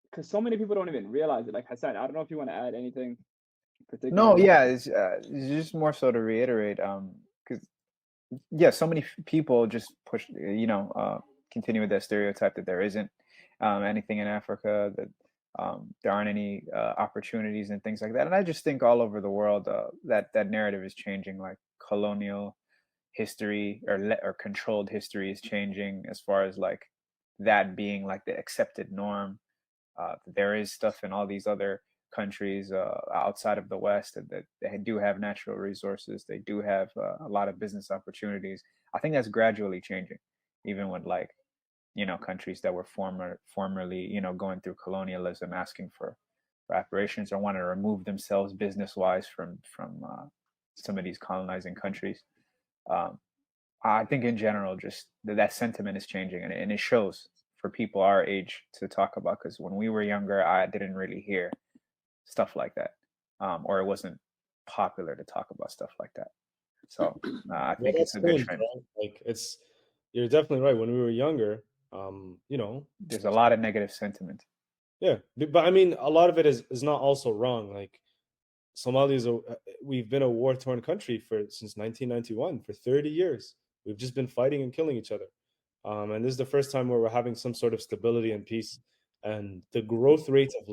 because so many people don't even realize it. Hassan, I don't know if you want to add anything particular. No, yeah, it's just more so to reiterate, because so many people just push, continue with that stereotype that there isn't anything in Africa, that there aren't any opportunities and things like that. And I just think all over the world that narrative is changing. Colonial history or controlled history is changing, as far as that being the accepted norm. There is stuff in all these other countries outside of the West that they do have natural resources. They do have a lot of business opportunities. I think that's gradually changing, even with countries that were formerly going through colonialism, asking for reparations, or want to remove themselves business wise from some of these colonizing countries. I think in general, just that sentiment is changing, and it shows for people our age to talk about, because when we were younger, I didn't really hear stuff like that. or it wasn't popular to talk about stuff like that. So I Well, think it's that's a good changed, trend. right? Like you're definitely right. When we were younger, you know, There's a lot of negative sentiment. yeah, but I mean, a lot of it is not also wrong. Like Somalia's we've been a war-torn country since 1991 for 30 years. We've just been fighting and killing each other. And this is the first time where we're having some sort of stability and peace. And the growth rate of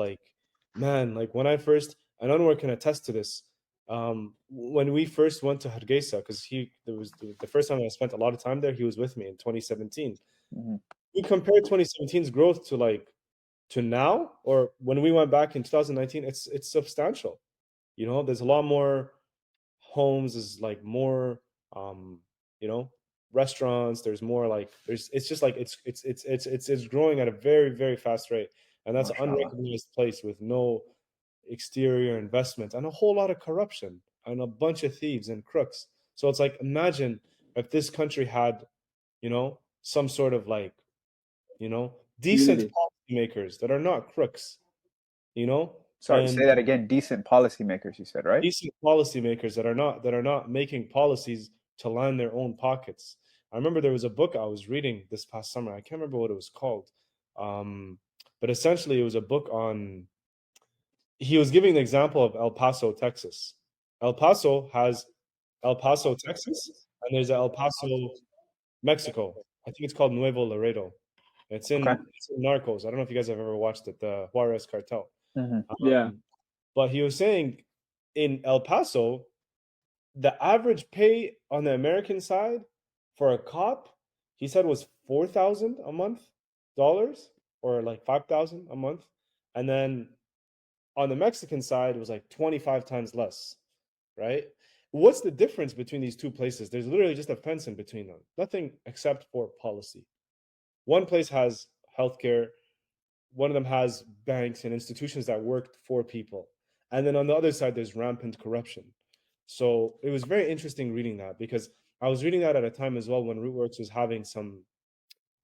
man, like when I first, and Anwar can attest to this. When we first went to Hargeisa, because there was the first time I spent a lot of time there, he was with me in 2017. Mhm. We compared 2017's growth to now, or when we went back in 2019, it's substantial. You know, there's a lot more homes, there's like more you know, restaurants, there's more it's just like it's growing at a very, very fast rate. And that's an Mashallah. unrecognized place with no exterior investment and a whole lot of corruption and a bunch of thieves and crooks. So it's like, imagine if this country had, you know, some sort of you know, decent Unity. policymakers that are not crooks, you know, Sorry, say and that again. Decent policymakers, you said, right? decent policymakers that are not making policies to line their own pockets. I remember there was a book I was reading this past summer. I can't remember what it was called, but essentially it was a book on. He was giving the example of El Paso, Texas. El Paso has El Paso, Texas, and there's El Paso, Mexico. I think it's called Nuevo Laredo. Okay. It's in Narcos. I don't know if you guys have ever watched it, the Juarez cartel. Mhm. Yeah. But he was saying in El Paso, the average pay on the American side for a cop, he said, was 4,000 a month dollars, or like 5,000 a month. And then on the Mexican side, it was like 25 times less, right? What's the difference between these two places? There's literally just a fence in between them, nothing except for policy. One place has healthcare, one of them has banks and institutions that worked for people. And then on the other side, there's rampant corruption. So it was very interesting reading that, because I was reading that at a time as well when Rootworks was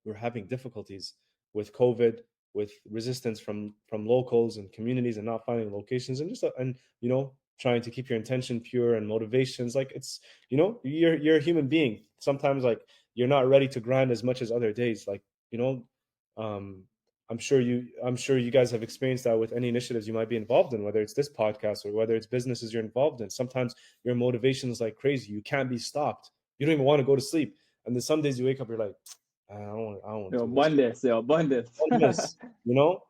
we're having difficulties with COVID, with resistance from locals and communities, and not finding locations, and and you know, trying to keep your intention pure and motivations. Like, it's, you know, you're a human being. Sometimes like you're not ready to grind as much as other days. Like, you know, um, I'm sure you guys have experienced that with any initiatives you might be involved in, whether it's this podcast or whether it's businesses you're involved in. Sometimes your motivation is like crazy. You can't be stopped. You don't even want to go to sleep. And then some days you wake up, you're like, I don't want to Yo, do this. abundance, yo, abundance. Oneness, you know?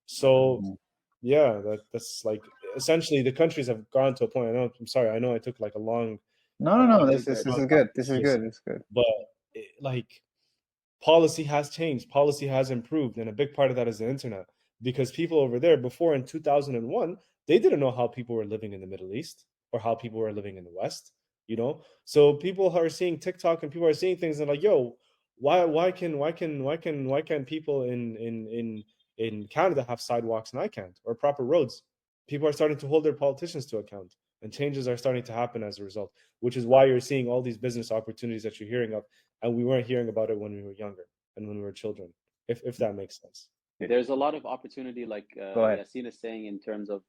So Mhm. yeah, that's like essentially the countries have gone to a point. I'm sorry, I know I took like a long No. You're This good. is good. This is good. This is good. but like policy has changed, policy has improved, and a big part of that is the internet. Because people over there before in 2001, they didn't know how people were living in the Middle East or how people were living in the West, you know? So people are seeing TikTok and people are seeing things and like, yo, why can people in Canada have sidewalks and I can't, or proper roads? People are starting to hold their politicians to account, and changes are starting to happen as a result, which is why you're seeing all these business opportunities that you're hearing of, and we weren't hearing about it when we were younger and when we were children, if that makes sense. There's a lot of opportunity, like Go ahead. Yasin is saying, in terms of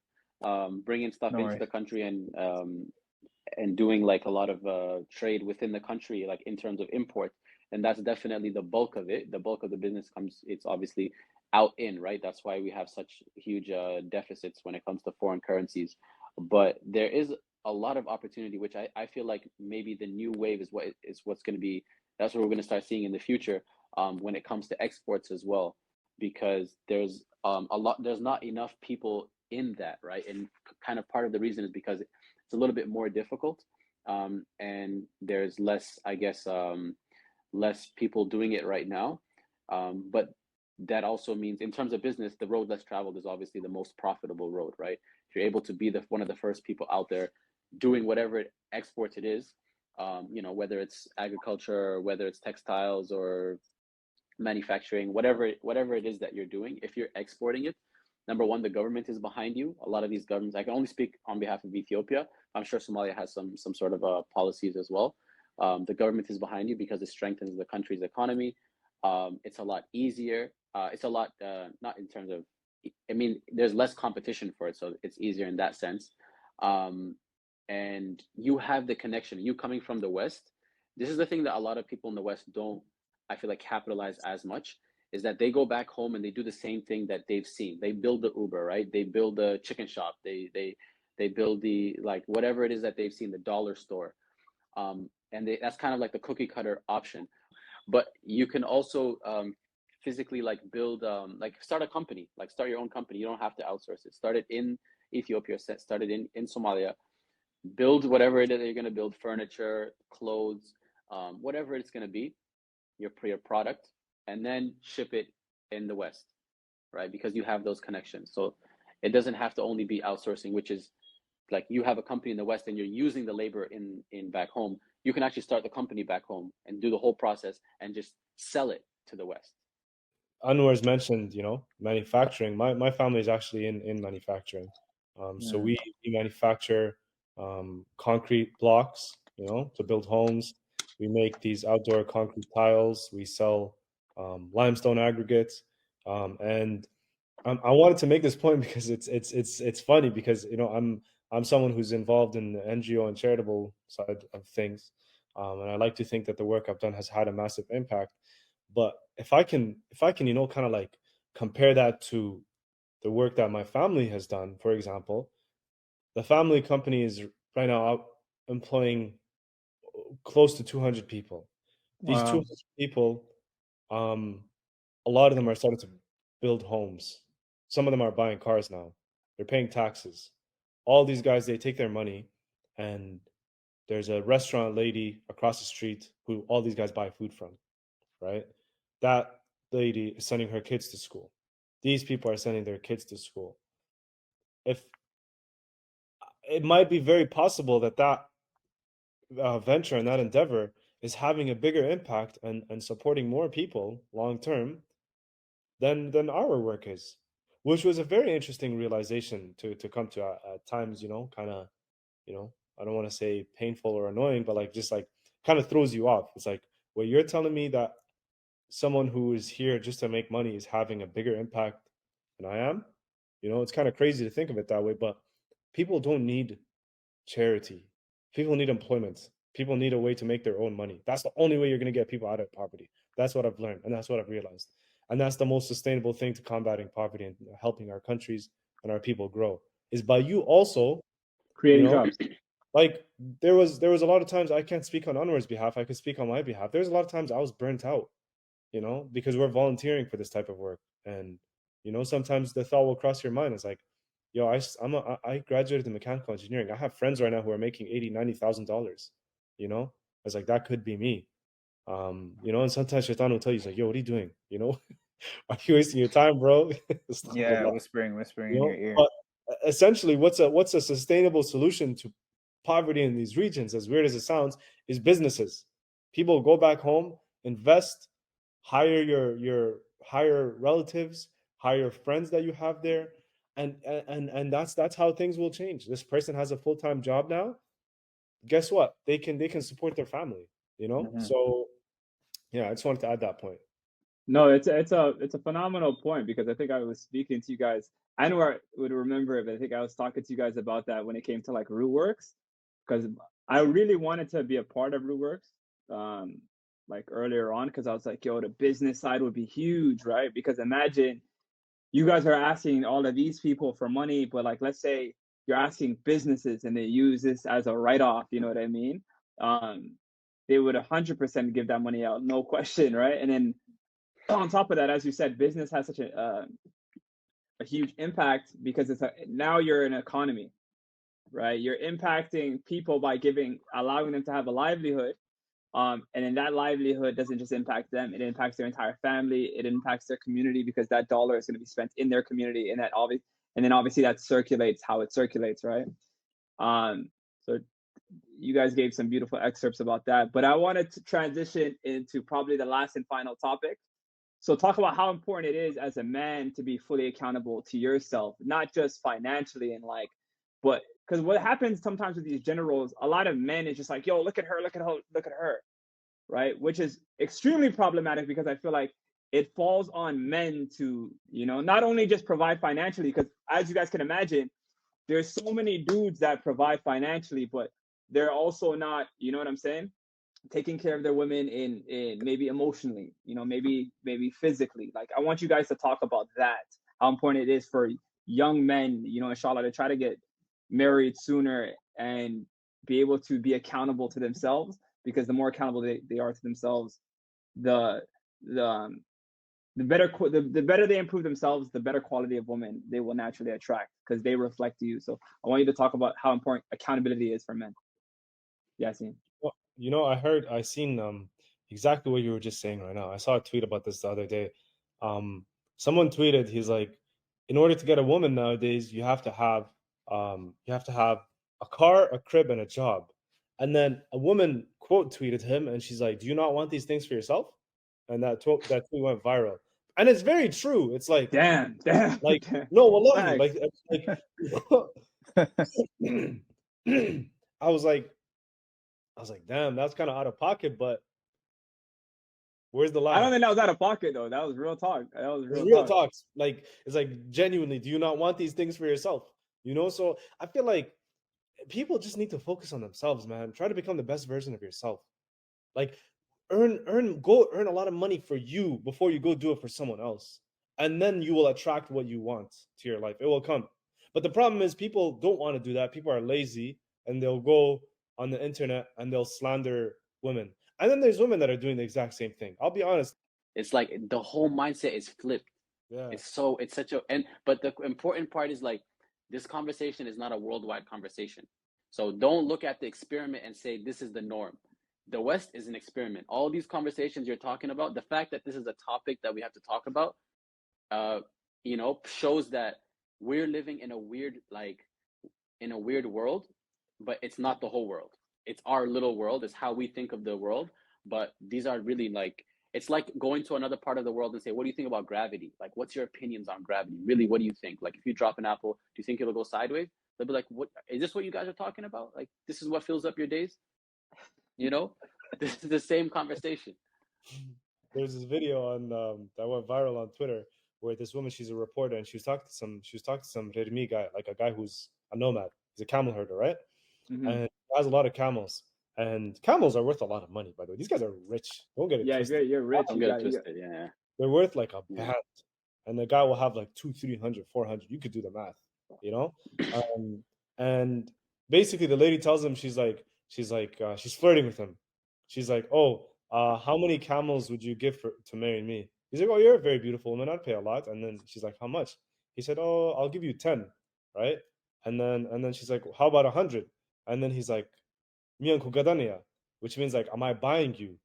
bringing stuff No into worries. the country and doing like a lot of trade within the country, like in terms of import. And that's definitely the bulk of it. The bulk of the business comes, it's obviously out in, right? That's why we have such huge deficits when it comes to foreign currencies. But there is a lot of opportunity, which I feel like maybe the new wave is what's going to be, that's what we're going to start seeing in the future when it comes to exports as well, because there's there's not enough people in that, right? And kind of part of the reason is because it's a little bit more difficult, and there's less, I guess, less people doing it right now. But that also means, in terms of business, the road less traveled is obviously the most profitable road, right? If you're able to be one of the first people out there doing whatever exports it is, you know, whether it's agriculture, or whether it's textiles or manufacturing, whatever it is that you're doing, if you're exporting it, number one, the government is behind you. A lot of these governments, I can only speak on behalf of Ethiopia. I'm sure Somalia has some sort of policies as well. The government is behind you because it strengthens the country's economy. It's a lot easier. It's a lot, not in terms of, I mean, there's less competition for it, so it's easier in that sense. And you have the connection. You coming from the West, this is the thing that a lot of people in the West don't, I feel like, capitalize as much, is that they go back home and they do the same thing that they've seen. They build the Uber, right? They build the chicken shop. They build the, like, whatever it is that they've seen, the dollar store. And that's kind of like the cookie cutter option. But you can also physically like build, like start a company, like start your own company. You don't have to outsource it. Start it in Ethiopia, start it in Somalia, build whatever it is that you're going to build, furniture, clothes, whatever it's going to be, your product, and then ship it in the West, right? Because you have those connections. So it doesn't have to only be outsourcing, which is like you have a company in the West and you're using the labor in back home. You can actually start the company back home and do the whole process and just sell it to the West. Anwar's mentioned, manufacturing. My family is actually in manufacturing. So we manufacture concrete blocks, to build homes. We make these outdoor concrete tiles. We sell limestone aggregates. And I wanted to make this point because it's funny because I'm someone who's involved in the NGO and charitable side of things, and I like to think that the work I've done has had a massive impact. But if I can, kind of like compare that to the work that my family has done, for example, the family company is right now out employing close to 200 people. These Wow. 200 people, a lot of them are starting to build homes. Some of them are buying cars now. They're paying taxes. All these guys, they take their money, and there's a restaurant lady across the street who all these guys buy food from, right? That lady is sending her kids to school. These people are sending their kids to school. If it might be very possible that venture and that endeavor is having a bigger impact and supporting more people long term than our work is, which was a very interesting realization to come to at times. Kind of, I don't want to say painful or annoying, but like just like kind of throws you off. It's like, well, you're telling me that someone who is here just to make money is having a bigger impact than I am. It's kind of crazy to think of it that way, but people don't need charity. People need employment. People need a way to make their own money. That's the only way you're going to get people out of poverty. That's what I've learned, and that's what I've realized. And that's the most sustainable thing to combating poverty and helping our countries and our people grow, is by you also, Creating jobs. like there was a lot of times, I can't speak on Anwar's behalf, I could speak on my behalf. There's a lot of times I was burnt out, because we're volunteering for this type of work. And, sometimes the thought will cross your mind. It's like, yo, I graduated in mechanical engineering. I have friends right now who are making $80,000-$90,000, It's like, that could be me. And sometimes Shaitan will tell you, he's like, yo, what are you doing? Are you wasting your time, bro? Yeah, whispering in your ear. But essentially, what's a sustainable solution to poverty in these regions, as weird as it sounds, is businesses. People go back home, invest, hire hire relatives, hire friends that you have there, and that's how things will change. This person has a full-time job now. Guess what? They can support their family. So yeah, I just wanted to add that point. No, it's a phenomenal point, because I think I was speaking to you guys. Anwar would remember it, but I think I was talking to you guys about that when it came to like Rootworks, because I really wanted to be a part of Rootworks, like earlier on, because I was like, yo, the business side would be huge, right? Because imagine you guys are asking all of these people for money, but like let's say you're asking businesses and they use this as a write-off, you know what I mean? They would 100% give that money out, no question, right? And then on top of that, as you said, business has such a huge impact, because now you're an economy, right? You're impacting people by allowing them to have a livelihood, and then that livelihood doesn't just impact them; it impacts their entire family. It impacts their community, because that dollar is going to be spent in their community, and then obviously that circulates how it circulates, right? So you guys gave some beautiful excerpts about that, but I wanted to transition into probably the last and final topic. So talk about how important it is as a man to be fully accountable to yourself, not just financially but because what happens sometimes with these gender roles, a lot of men is just like, yo, look at her, right? Which is extremely problematic, because I feel like it falls on men to, not only just provide financially, because as you guys can imagine, there's so many dudes that provide financially, but they're also not, you know what I'm saying, taking care of their women in maybe emotionally, maybe physically. Like, I want you guys to talk about that, how important it is for young men, inshallah, to try to get married sooner and be able to be accountable to themselves, because the more accountable they are to themselves, the the better they improve themselves, the better quality of woman they will naturally attract, because they reflect you. So I want you to talk about how important accountability is for men. Yasin. Well, I seen exactly what you were just saying right now. I saw a tweet about this the other day. Someone tweeted, he's like, in order to get a woman nowadays, you have to have a car, a crib, and a job. And then a woman quote tweeted him, and she's like, "Do you not want these things for yourself?" And that tweet went viral. And it's very true. It's like, damn, like damn. no, wallahi, Facts. I was like, damn, that's kind of out of pocket, but where's the lie? I don't think that was out of pocket though. That was real talk. That was It's real real talk. talks. Like, it's like, genuinely, do you not want these things for yourself? So I feel like people just need to focus on themselves, man. Try to become the best version of yourself. Like, go earn a lot of money for you before you go do it for someone else. And then you will attract what you want to your life. It will come. But the problem is, people don't want to do that. People are lazy, and they'll go on the internet and they'll slander women. And then there's women that are doing the exact same thing. I'll be honest. It's like the whole mindset is flipped. Yeah. It's such a, but the important part is, like, this conversation is not a worldwide conversation. So don't look at the experiment and say this is the norm. The West is an experiment. All these conversations you're talking about, the fact that this is a topic that we have to talk about, shows that we're living in a weird world, but it's not the whole world. It's our little world. It's how we think of the world. But these are really, like, it's like going to another part of the world and say, what do you think about gravity? Like, what's your opinions on gravity? Really, what do you think? Like, if you drop an apple, do you think it'll go sideways? They'll be like, what is this, what you guys are talking about? Like, this is what fills up your days? This is the same conversation. There's this video on that went viral on Twitter, where this woman, she's a reporter, and she was talking to some Rermi guy, like a guy who's a nomad. He's a camel herder, right? Mm-hmm. And he has a lot of camels. And camels are worth a lot of money, by the way. These guys are rich. Don't get it twisted. You're rich. Don't get it twisted. Yeah. They're worth like a Yeah. band. And the guy will have like 200, 300, 400. You could do the math, and basically the lady tells him, she's flirting with him. She's like, "Oh, how many camels would you give to marry me?" He's like, "Oh, you're a very beautiful woman. I'd pay a lot." And then she's like, "How much?" He said, "Oh, I'll give you 10, right?" And then she's like, "How about 100?" And then he's like, "Miyan kugadania," which means like, "Am I buying you?"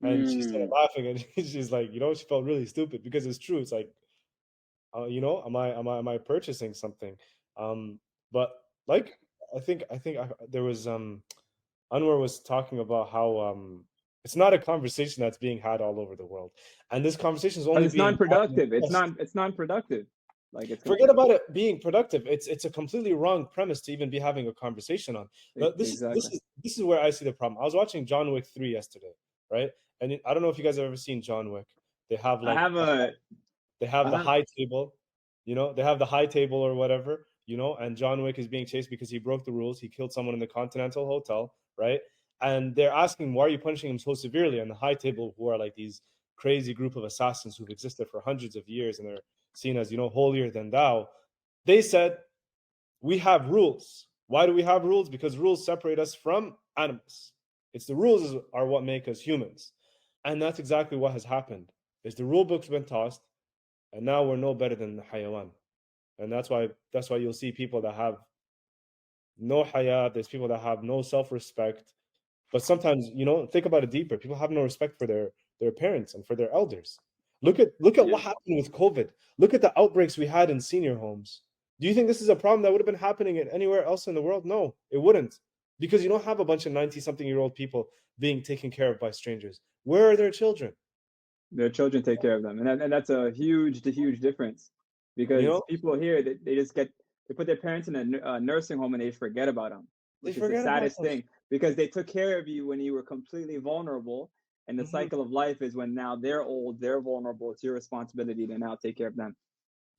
And she started laughing, and she's like, she felt really stupid, because it's true. It's like, am I purchasing something? But like, I think there was Anwar was talking about how it's not a conversation that's being had all over the world, and this conversation is only it's being non-productive. It's non-productive. Like, it's forget about it being productive. It's a completely wrong premise to even be having a conversation on. This is where I see the problem. I was watching John Wick 3 yesterday, right? And I don't know if you guys have ever seen John Wick. They have like they have the high table, they have the high table or whatever, and John Wick is being chased because he broke the rules. He killed someone in the Continental Hotel, right? And they're asking, why are you punishing him so severely? And the high table, who are like these crazy group of assassins who've existed for hundreds of years, and they're seen as, holier than thou, they said, we have rules. Why do we have rules? Because rules separate us from animals. It's the rules are what make us humans. And that's exactly what has happened. Is the rule book's been tossed, and now we're no better than the hayawan. And that's why you'll see people that have no haya. There's people that have no self-respect. But sometimes, think about it deeper. People have no respect for their parents and for their elders. Look at what happened with COVID. Look at the outbreaks we had in senior homes. Do you think this is a problem that would have been happening anywhere else in the world? No, it wouldn't. Because you don't have a bunch of 90-something-year-old people being taken care of by strangers. Where are their children? Their children take care of them. And that's a huge difference. Because people here, they put their parents in a nursing home and they forget about them. Which is the saddest thing. Because they took care of you when you were completely vulnerable. And the cycle of life is when now they're old, they're vulnerable. It's your responsibility to now take care of them.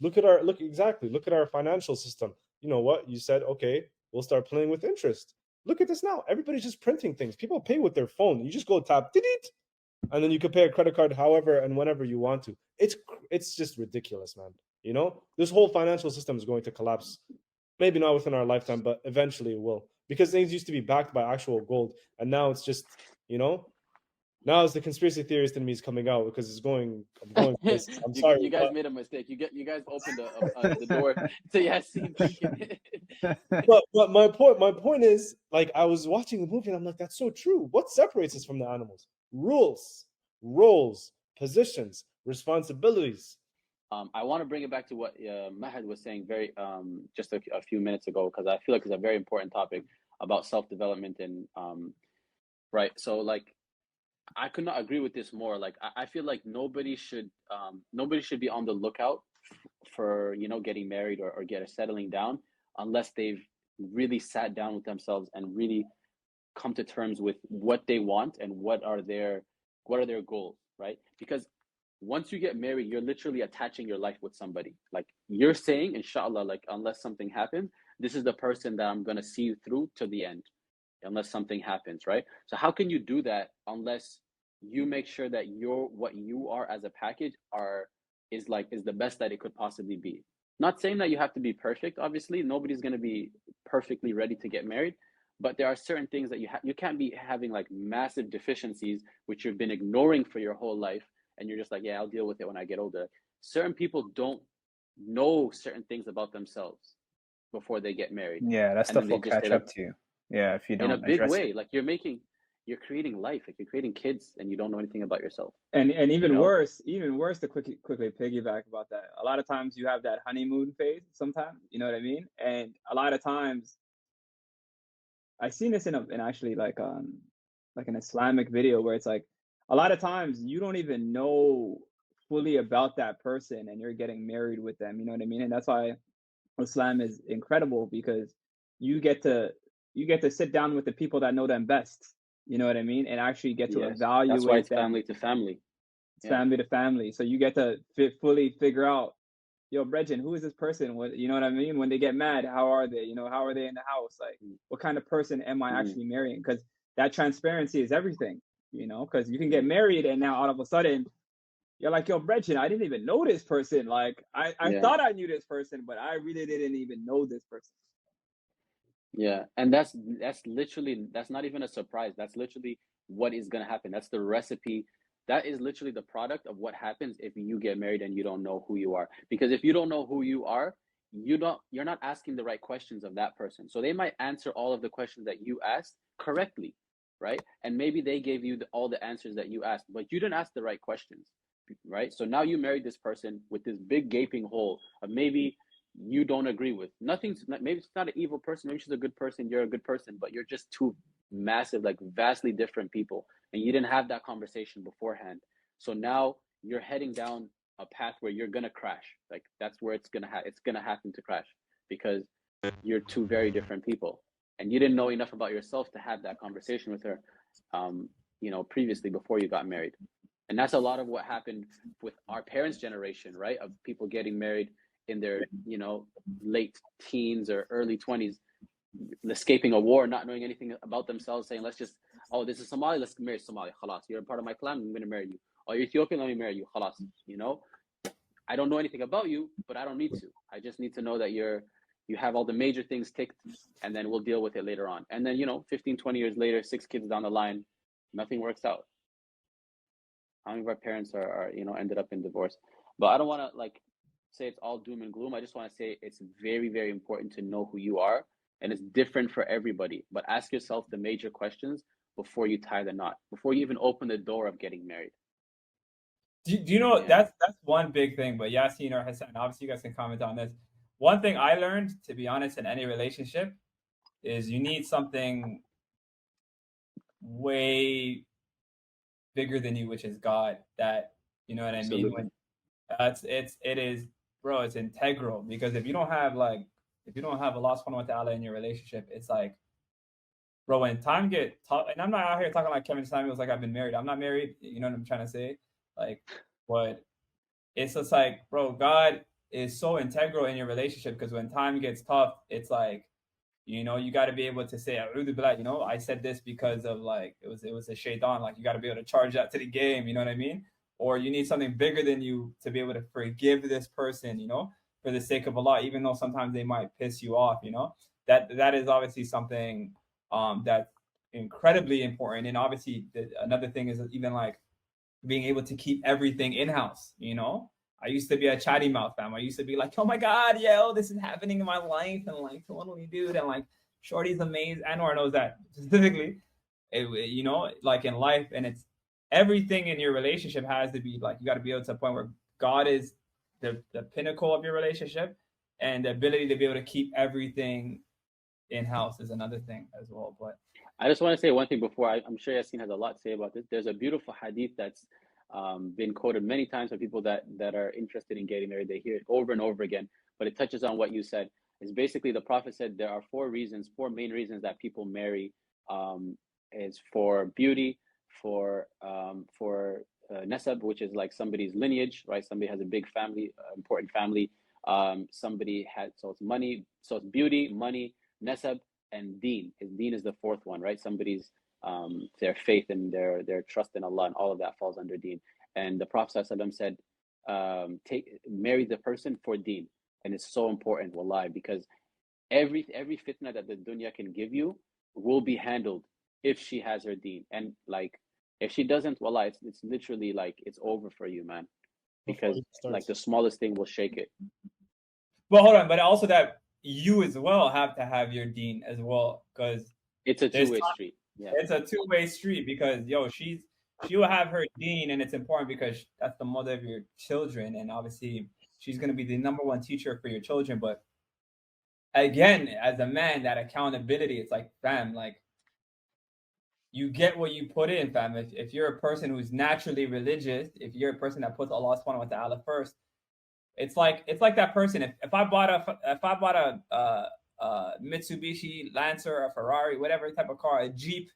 Look at our financial system. you know what? You said, okay, we'll start playing with interest. Look at this now. Everybody's just printing things. People pay with their phone. You just go tap, and then you can pay a credit card however and whenever you want to. It's just ridiculous, man. You know, this whole financial system is going to collapse. Maybe not within our lifetime, but eventually it will. Because things used to be backed by actual gold, and now it's just, you know, now it's the conspiracy theorist in me is coming out because I'm going places. I'm sorry. You guys made a mistake. You guys opened the door to Yasin thinking. but my point is, like, I was watching the movie and I'm like, that's so true. What separates us from the animals? Rules, roles, positions, responsibilities. I want to bring it back to what Mahad was saying just a few minutes ago, because I feel like it's a very important topic about self-development and right. So like, I could not agree with this more. Like, I feel like nobody should be on the lookout for, you know, getting married or settling down unless they've really sat down with themselves and really come to terms with what they want and what are their goals, right? Because once you get married, you're literally attaching your life with somebody. Like, you're saying, inshallah, like, unless something happens, this is the person that I'm going to see you through to the end, unless something happens, right? So how can you do that unless you make sure that what you are as a package is the best that it could possibly be? Not saying that you have to be perfect. Obviously, nobody's going to be perfectly ready to get married, but there are certain things that you can't be having like massive deficiencies which you've been ignoring for your whole life, and you're just like, yeah, I'll deal with it when I get older. Certain people don't know certain things about themselves before they get married. Yeah, that stuff will catch up to you. Yeah, if you don't in a big way, it. like you're creating life, like you're creating kids, and you don't know anything about yourself. And even You know? worse to quickly piggyback about that. A lot of times you have that honeymoon phase. Sometimes, you know what I mean. And a lot of times, I've seen this in actually like an Islamic video where it's like a lot of times you don't even know fully about that person, and you're getting married with them. You know what I mean. And that's why Islam is incredible, because you get to sit down with the people that know them best. You know what I mean? And actually get to evaluate. That's why it's them. family to family. It's family to family. So you get to fully figure out, yo, Bregin, who is this person? What, you know what I mean? When they get mad, how are they? You know, how are they in the house? Like, what kind of person am I actually marrying? Because that transparency is everything. You know, because you can get married and now all of a sudden you're like, yo, Bregin, I didn't even know this person. Like, I thought I knew this person, but I really didn't even know this person. Yeah, and that's literally, that's not even a surprise. That's literally what is going to happen. That's the recipe. That is literally the product of what happens if you get married and you don't know who you are. Because if you don't know who you are, you're not asking the right questions of that person. So they might answer all of the questions that you asked correctly, right? And maybe they gave you all the answers that you asked, but you didn't ask the right questions, right? So now you married this person with this big gaping hole of maybe you don't agree with. Maybe it's not an evil person, maybe she's a good person, you're a good person, but you're just two massive, like vastly different people, and you didn't have that conversation beforehand. So now you're heading down a path where you're gonna crash. Like, that's where it's gonna happen to crash, because you're two very different people, and you didn't know enough about yourself to have that conversation with her previously, before you got married. And that's a lot of what happened with our parents' generation, right? Of people getting married in their, late teens or early 20s, escaping a war, not knowing anything about themselves, saying, let's just, oh, this is Somali, let's marry Somali, khalas. You're a part of my clan, I'm going to marry you. Oh, you're Ethiopian, let me marry you, khalas. I don't know anything about you, but I don't need to. I just need to know that you have all the major things ticked, and then we'll deal with it later on. And then, 15, 20 years later, 6 kids down the line, nothing works out. How many of our parents are ended up in divorce? But I don't want to say it's all doom and gloom. I just want to say it's very, very important to know who you are, and it's different for everybody. But ask yourself the major questions before you tie the knot, before you even open the door of getting married. Do you know that's one big thing? But Yasin or Hassan, obviously you guys can comment on this. One thing I learned, to be honest, in any relationship, is you need something way bigger than you, which is God. That, you know what I mean? When it is, bro, it's integral, because if you don't have Allah subhanahu wa ta'ala in your relationship, it's like, bro, when time get tough, and I'm not out here talking like Kevin Samuels, like I've been married. I'm not married, you know what I'm trying to say? Like, but it's just like, bro, God is so integral in your relationship, because when time gets tough, it's like, you know, you got to be able to say, "A'udhu billah," you know, I said this because of like it was a shaitan. Like you got to be able to charge that to the game. You know what I mean? Or you need something bigger than you to be able to forgive this person. You know, for the sake of Allah, even though sometimes they might piss you off. You know, that is obviously something that's incredibly important. And obviously, another thing is even like being able to keep everything in house. You know, I used to be a chatty mouth fam. I used to be like, oh my God, yo, this is happening in my life. And like, totally, dude. And like, Shorty's amazing. Anwar knows that specifically, you know, like in life. And it's everything in your relationship has to be like, you got to be able to a point where God is the pinnacle of your relationship. And the ability to be able to keep everything in house is another thing as well. But I just want to say one thing before I'm sure Yasin has a lot to say about this. There's a beautiful hadith that's been quoted many times by people that are interested in getting married. They hear it over and over again, but it touches on what you said. It's basically the Prophet said there are four main reasons that people marry. Is for beauty, for nasab, which is like somebody's lineage, right? Somebody has a big family, important family. Somebody has, so it's money, so it's beauty, money, nasab, and deen. Deen is the fourth one, right? Somebody's their faith and their trust in Allah, and all of that falls under deen. And the Prophet ﷺ said, marry the person for deen. And it's so important, wallahi, because every fitna that the dunya can give you will be handled if she has her deen. And like if she doesn't, wallahi, it's literally like it's over for you, man. Because like the smallest thing will shake it. Well, hold on, but also that you as well have to have your deen as well, because it's a two-way street. Yeah, it's a two-way street, because yo, she will have her deen, and it's important because that's the mother of your children, and obviously she's going to be the number one teacher for your children. But again, as a man, that accountability, it's like, fam, like you get what you put in, fam. If you're a person who's naturally religious, if you're a person that puts Allah subhanahu wa ta'ala first, it's like that person. If I bought a Mitsubishi Lancer, a Ferrari, whatever type of car, a Jeep,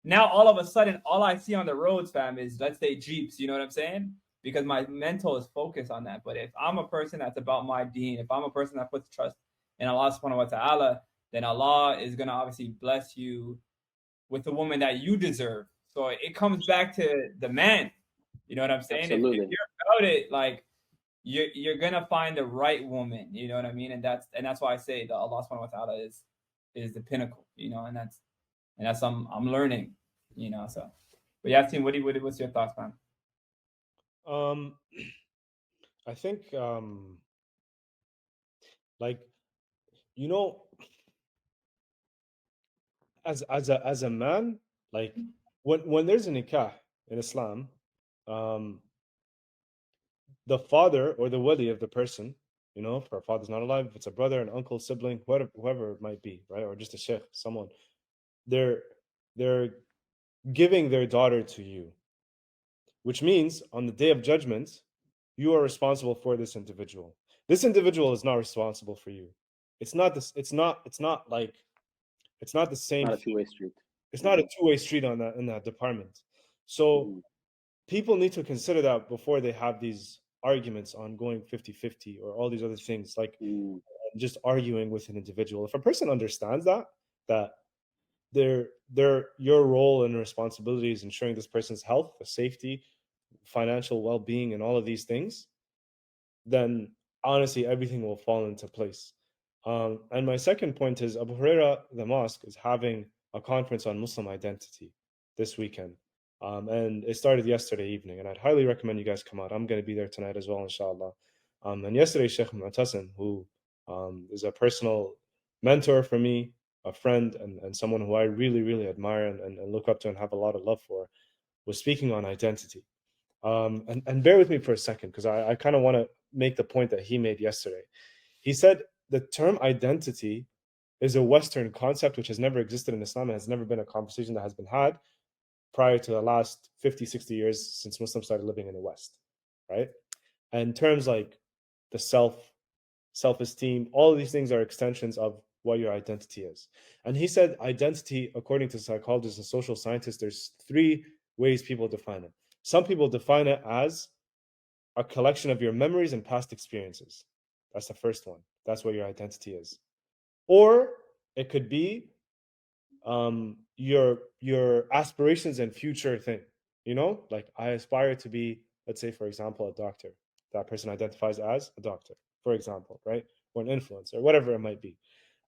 now all of a sudden all I see on the roads, fam, is, let's say, Jeeps. You know what I'm saying? Because my mental is focused on that. But if I'm a person that's about my deen, if I'm a person that puts trust in Allah subhanahu wa ta'ala, then Allah is gonna obviously bless you with the woman that you deserve. So it comes back to the man. You know what I'm saying? If you're about it, like you're gonna find the right woman. You know what I mean? And that's why I say that Allah subhanahu wa ta'ala is the pinnacle. You know, and that's I'm learning. You know, so. But Yasin, what's your thoughts, man? I think like, you know, as a man, like when there's a nikah in Islam, the father or the wali of the person, you know, if our father's not alive, if it's a brother, an uncle, sibling, whoever it might be, right, or just a sheikh, someone, they're giving their daughter to you, which means on the day of judgment, you are responsible for this individual. This individual is not responsible for you. It's not the same. Not a two-way street. It's not a two-way street in that department. So people need to consider that before they have these arguments on going 50-50 or all these other things, like just arguing with an individual. If a person understands that your role and responsibility is ensuring this person's health, safety, financial well-being, and all of these things, then honestly everything will fall into place. And my second point is, Abu Huraira, the mosque, is having a conference on Muslim identity this weekend. And it started yesterday evening, and I'd highly recommend you guys come out. I'm going to be there tonight as well, inshallah. And yesterday, Sheikh Mu'tasim, who is a personal mentor for me, a friend, and someone who I really, really admire and look up to and have a lot of love for, was speaking on identity. And bear with me for a second, because I kind of want to make the point that he made yesterday. He said the term identity is a Western concept which has never existed in Islam and has never been a conversation that has been had prior to the last 50, 60 years since Muslims started living in the West, right? And terms like the self-esteem, all of these things are extensions of what your identity is. And he said identity, according to psychologists and social scientists, there's three ways people define it. Some people define it as a collection of your memories and past experiences. That's the first one. That's what your identity is. Or it could be your aspirations and future thing. You know, like I aspire to be, let's say, for example, a doctor. That person identifies as a doctor, for example, right? Or an influencer, whatever it might be.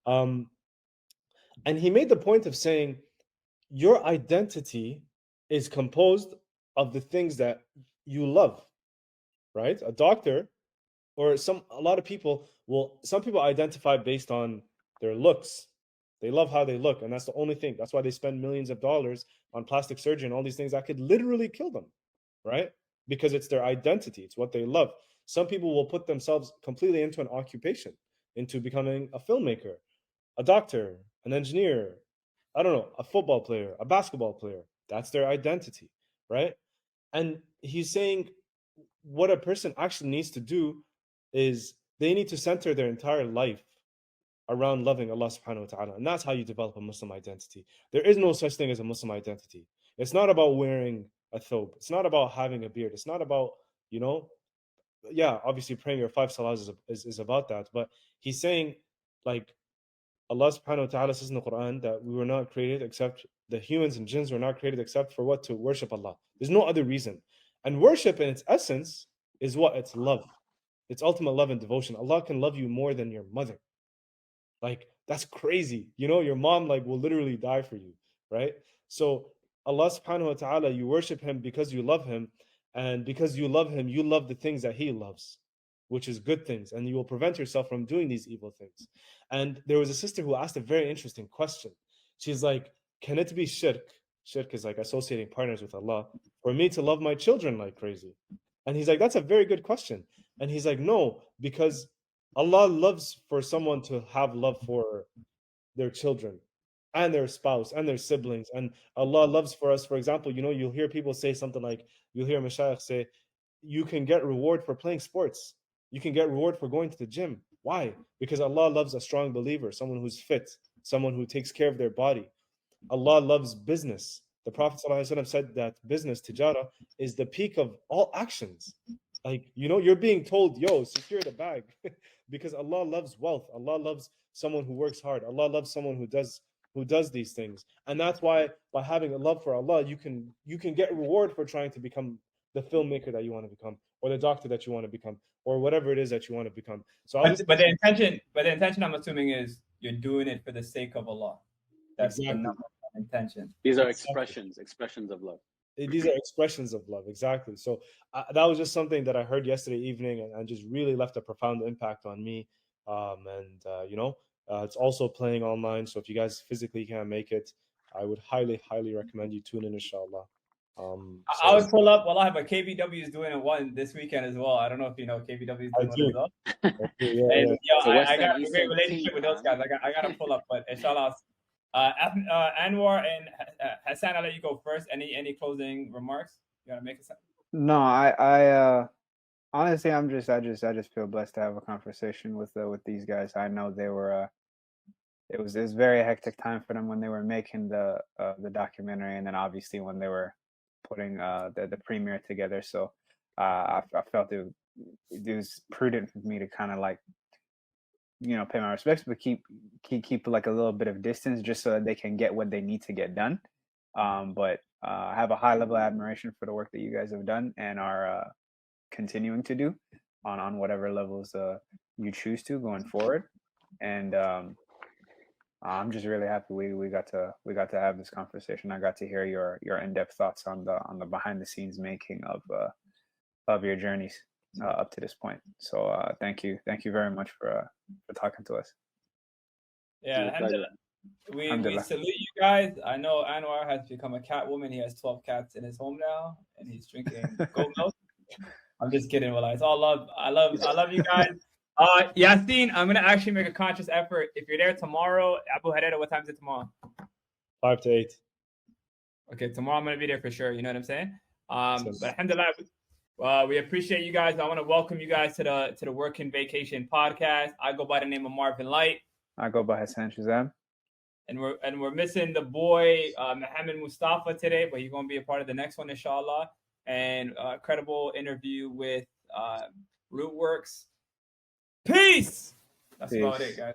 And he made the point of saying your identity is composed of the things that you love, right? A doctor, or a lot of people some people identify based on their looks. They love how they look, and that's the only thing. That's why they spend millions of dollars on plastic surgery and all these things that could literally kill them, right? Because it's their identity, it's what they love. Some people will put themselves completely into an occupation, into becoming a filmmaker, a doctor, an engineer, I don't know, a football player, a basketball player. That's their identity, right? And he's saying what a person actually needs to do is they need to center their entire life around loving Allah subhanahu wa ta'ala. And that's how you develop a Muslim identity. There is no such thing as a Muslim identity. It's not about wearing a thobe. It's not about having a beard. It's not about, yeah, obviously praying your 5 salahs is about that. But he's saying, like, Allah subhanahu wa ta'ala says in the Quran that we were not created except, the humans and jinns were not created except for what? To worship Allah. There's no other reason. And worship in its essence is what? It's love. It's ultimate love and devotion. Allah can love you more than your mother. Like, that's crazy. Your mom will literally die for you, right? So Allah subhanahu wa ta'ala, you worship him because you love him, and because you love him, you love the things that he loves, which is good things, and you will prevent yourself from doing these evil things. And there was a sister who asked a very interesting question. She's like, can it be shirk? Shirk is like associating partners with Allah, for me to love my children like crazy. And he's like, that's a very good question. And he's like, no, because Allah loves for someone to have love for their children and their spouse and their siblings. And Allah loves for us, for example, you'll hear people say something like, you'll hear Mashayikh say, you can get reward for playing sports. You can get reward for going to the gym. Why? Because Allah loves a strong believer, someone who's fit, someone who takes care of their body. Allah loves business. The Prophet ﷺ said that business, tijara, is the peak of all actions. Like, you're being told, yo, secure the bag, because Allah loves wealth. Allah loves someone who works hard. Allah loves someone who does these things. And that's why, by having a love for Allah, you can get reward for trying to become the filmmaker that you want to become, or the doctor that you want to become, or whatever it is that you want to become. So but the intention I'm assuming is you're doing it for the sake of Allah. That's exactly the number one intention. These are expressions of love. These are expressions of love, exactly. So that was just something that I heard yesterday evening, and just really left a profound impact on me. It's also playing online, so if you guys physically can't make it, I would highly recommend you tune in, inshallah. I would pull up. Well, I have a KBW is doing one this weekend as well. I don't know if you know KBW is doing one as well. I got a great relationship with those guys. I got to pull up, but inshallah. Anwar and Hassan, I'll let you go first. Any closing remarks you want to make? No, I honestly, I just feel blessed to have a conversation with these guys. I know they were it was very hectic time for them when they were making the documentary, and then obviously when they were putting the premiere together. So I felt it was prudent for me to kind of pay my respects, but keep like a little bit of distance, just so that they can get what they need to get done. But I have a high level of admiration for the work that you guys have done and are continuing to do on whatever levels you choose to going forward. And I'm just really happy we got to have this conversation. I got to hear your in-depth thoughts on the behind the scenes making of your journeys up to this point. So thank you very much for talking to us. Yeah, we salute you guys. I know Anwar has become a cat woman. He has 12 cats in his home now, and he's drinking goat milk. I'm just kidding, Wallah. It's all love. I love you guys. Yasin, I'm gonna actually make a conscious effort. If you're there tomorrow, Abu Harera, what time is it tomorrow? 5 to 8. Okay, tomorrow I'm gonna be there for sure. You know what I'm saying? But alhamdulillah, we appreciate you guys. I want to welcome you guys to the Working Vacation podcast. I go by the name of Marvin Light. I go by Hassan Shazam. And we're missing the boy Mohammed Mustafa today, but he's gonna be a part of the next one, inshallah. And a credible interview with Rootworks. Peace. That's about it, Peace. guys.